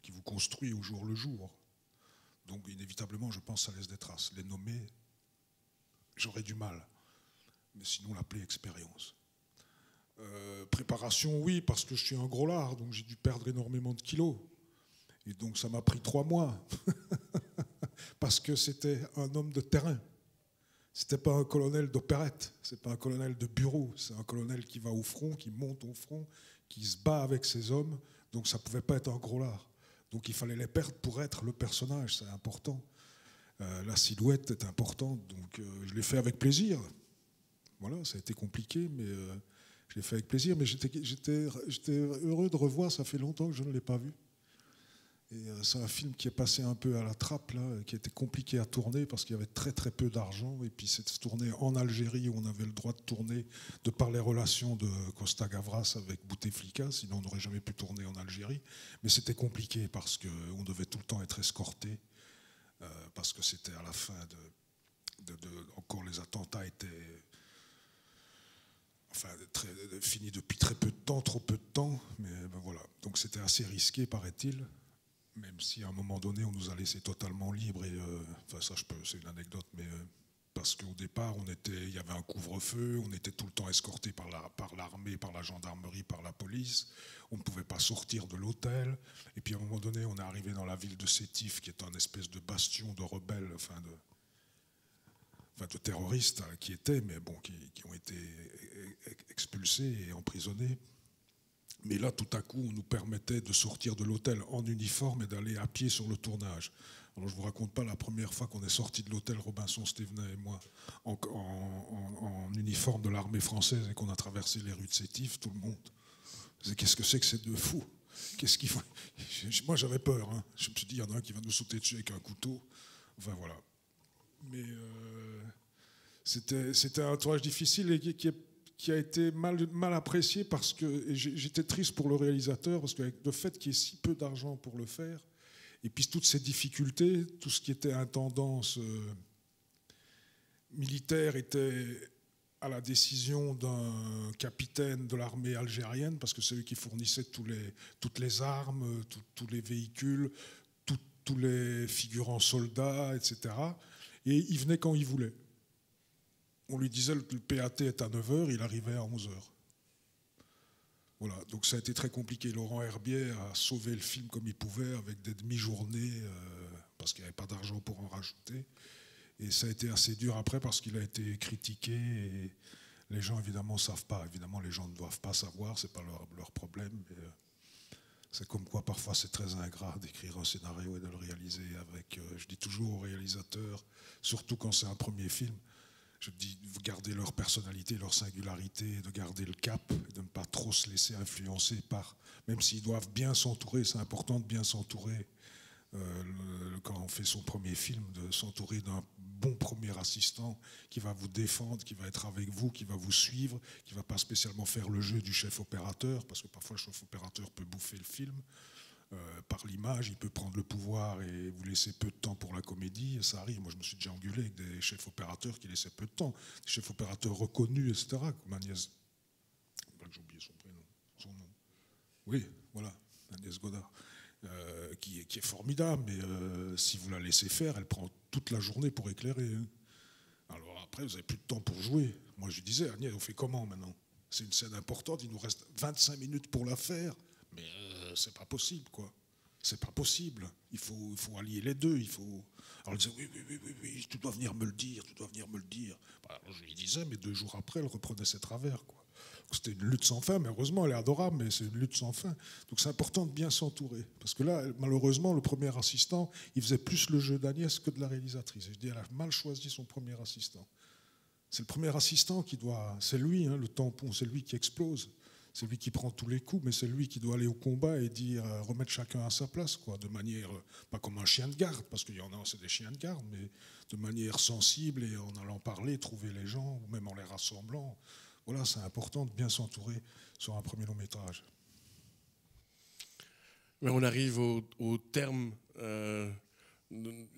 qui vous construit au jour le jour. Donc, inévitablement, je pense que ça laisse des traces. Les nommer, j'aurais du mal, mais sinon l'appeler expérience. Préparation, oui, parce que je suis un gros lard, donc j'ai dû perdre énormément de kilos. Et donc ça m'a pris 3 mois. Parce que c'était un homme de terrain. C'était pas un colonel d'opérette, c'est pas un colonel de bureau, c'est un colonel qui va au front, qui monte au front, qui se bat avec ses hommes. Donc ça pouvait pas être un gros lard. Donc il fallait les perdre pour être le personnage, c'est important. La silhouette est importante, donc je l'ai fait avec plaisir. Voilà, ça a été compliqué, mais je l'ai fait avec plaisir. Mais j'étais heureux de revoir, ça fait longtemps que je ne l'ai pas vu. Et c'est un film qui est passé un peu à la trappe, là, qui était compliqué à tourner parce qu'il y avait très très peu d'argent. Et puis c'est tourné en Algérie où on avait le droit de tourner de par les relations de Costa Gavras avec Bouteflika, sinon on n'aurait jamais pu tourner en Algérie. Mais c'était compliqué parce qu'on devait tout le temps être escorté, parce que c'était à la fin encore les attentats étaient fini depuis très peu de temps, trop peu de temps. Mais ben voilà, donc c'était assez risqué, paraît-il. Même si à un moment donné, on nous a laissé totalement libres. Et, enfin, ça, c'est une anecdote, mais parce qu'au départ, il y avait un couvre-feu, on était tout le temps escorté par l'armée, par la gendarmerie, par la police. On ne pouvait pas sortir de l'hôtel. Et puis à un moment donné, on est arrivé dans la ville de Sétif, qui est un espèce de bastion de rebelles, de terroristes qui étaient, mais bon, qui ont été expulsés et emprisonnés. Mais là, tout à coup, on nous permettait de sortir de l'hôtel en uniforme et d'aller à pied sur le tournage. Alors, je ne vous raconte pas la première fois qu'on est sorti de l'hôtel, Robinson, Stévenin et moi, en uniforme de l'armée française et qu'on a traversé les rues de Sétif, tout le monde. Qu'est-ce que c'est que ces deux fous? Qu'est-ce qu'il faut? Moi, j'avais peur. Hein. Je me suis dit, il y en a un qui va nous sauter dessus avec un couteau. Enfin, voilà. Mais c'était un tournage difficile et qui a été mal apprécié parce que j'étais triste pour le réalisateur, parce qu'avec le fait qu'il y ait si peu d'argent pour le faire, et puis toutes ces difficultés, tout ce qui était intendance militaire était à la décision d'un capitaine de l'armée algérienne, parce que c'est eux qui fournissaient toutes les armes, tous les véhicules, tous les figurants soldats, etc. Et il venait quand il voulait. On lui disait le PAT est à 9h, il arrivait à 11h. Voilà, donc ça a été très compliqué. Laurent Herbier a sauvé le film comme il pouvait, avec des demi-journées, parce qu'il n'y avait pas d'argent pour en rajouter. Et ça a été assez dur après, parce qu'il a été critiqué, et les gens, évidemment, ne savent pas. Évidemment, les gens ne doivent pas savoir, ce n'est pas leur problème. Mais c'est comme quoi, parfois, c'est très ingrat d'écrire un scénario et de le réaliser avec... je dis toujours aux réalisateurs, surtout quand c'est un premier film, je dis, vous gardez leur personnalité, leur singularité, de garder le cap, et de ne pas trop se laisser influencer par... Même s'ils doivent bien s'entourer, c'est important de bien s'entourer, quand on fait son premier film, de s'entourer d'un bon premier assistant qui va vous défendre, qui va être avec vous, qui va vous suivre, qui ne va pas spécialement faire le jeu du chef opérateur, parce que parfois le chef opérateur peut bouffer le film. Par l'image, il peut prendre le pouvoir et vous laisser peu de temps pour la comédie, et ça arrive. Moi, je me suis déjà engueulé avec des chefs opérateurs qui laissaient peu de temps, des chefs opérateurs reconnus, etc., comme Agnès... J'ai oublié son nom. Oui, voilà, Agnès Godard, qui est formidable, mais si vous la laissez faire, elle prend toute la journée pour éclairer. Hein. Alors après, vous n'avez plus de temps pour jouer. Moi, je lui disais, Agnès, on fait comment maintenant? C'est une scène importante, il nous reste 25 minutes pour la faire. Mais c'est pas possible, quoi. C'est pas possible. Il faut allier les deux. Alors elle disait, oui, tu dois venir me le dire, tu dois venir me le dire. Alors, je lui disais, mais 2 jours après, elle reprenait ses travers, quoi. C'était une lutte sans fin, mais heureusement, elle est adorable, mais c'est une lutte sans fin. Donc c'est important de bien s'entourer. Parce que là, malheureusement, le premier assistant, il faisait plus le jeu d'Agnès que de la réalisatrice. Et je dis, elle a mal choisi son premier assistant. C'est le premier assistant qui doit... C'est lui, hein, le tampon, c'est lui qui explose. C'est lui qui prend tous les coups, mais c'est lui qui doit aller au combat et dire, remettre chacun à sa place, quoi, de manière, pas comme un chien de garde, parce qu'il y en a, c'est des chiens de garde, mais de manière sensible et en allant parler, trouver les gens, ou même en les rassemblant. Voilà, c'est important de bien s'entourer sur un premier long métrage. Mais on arrive au terme de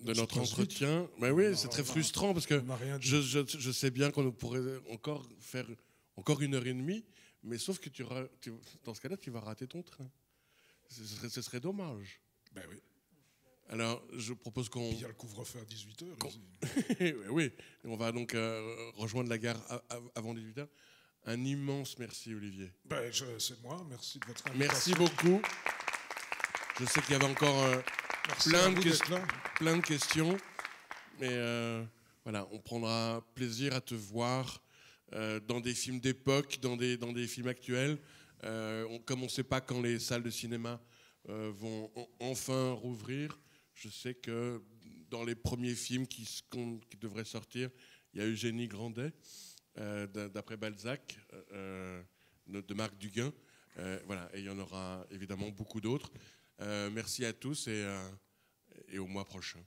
notre entretien. Mais oui, c'est très frustrant parce que je sais bien qu'on pourrait encore faire encore 1h30. Mais sauf que dans ce cas-là, tu vas rater ton train. Ce serait dommage. Ben oui. Alors, je propose qu'on... Il y a le couvre-feu à 18h. Oui, on va donc rejoindre la gare avant 18h. Un immense merci, Olivier. Ben, c'est moi, merci de votre invitation. Merci beaucoup. Je sais qu'il y avait encore plein de questions. Mais voilà, on prendra plaisir à te voir dans des films d'époque, dans des films actuels. Comme on ne sait pas quand les salles de cinéma vont enfin rouvrir, je sais que dans les premiers films qui devraient sortir, il y a Eugénie Grandet, d'après Balzac, de Marc Duguin. Voilà, et il y en aura évidemment beaucoup d'autres. Merci à tous et au mois prochain.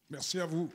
Merci à vous.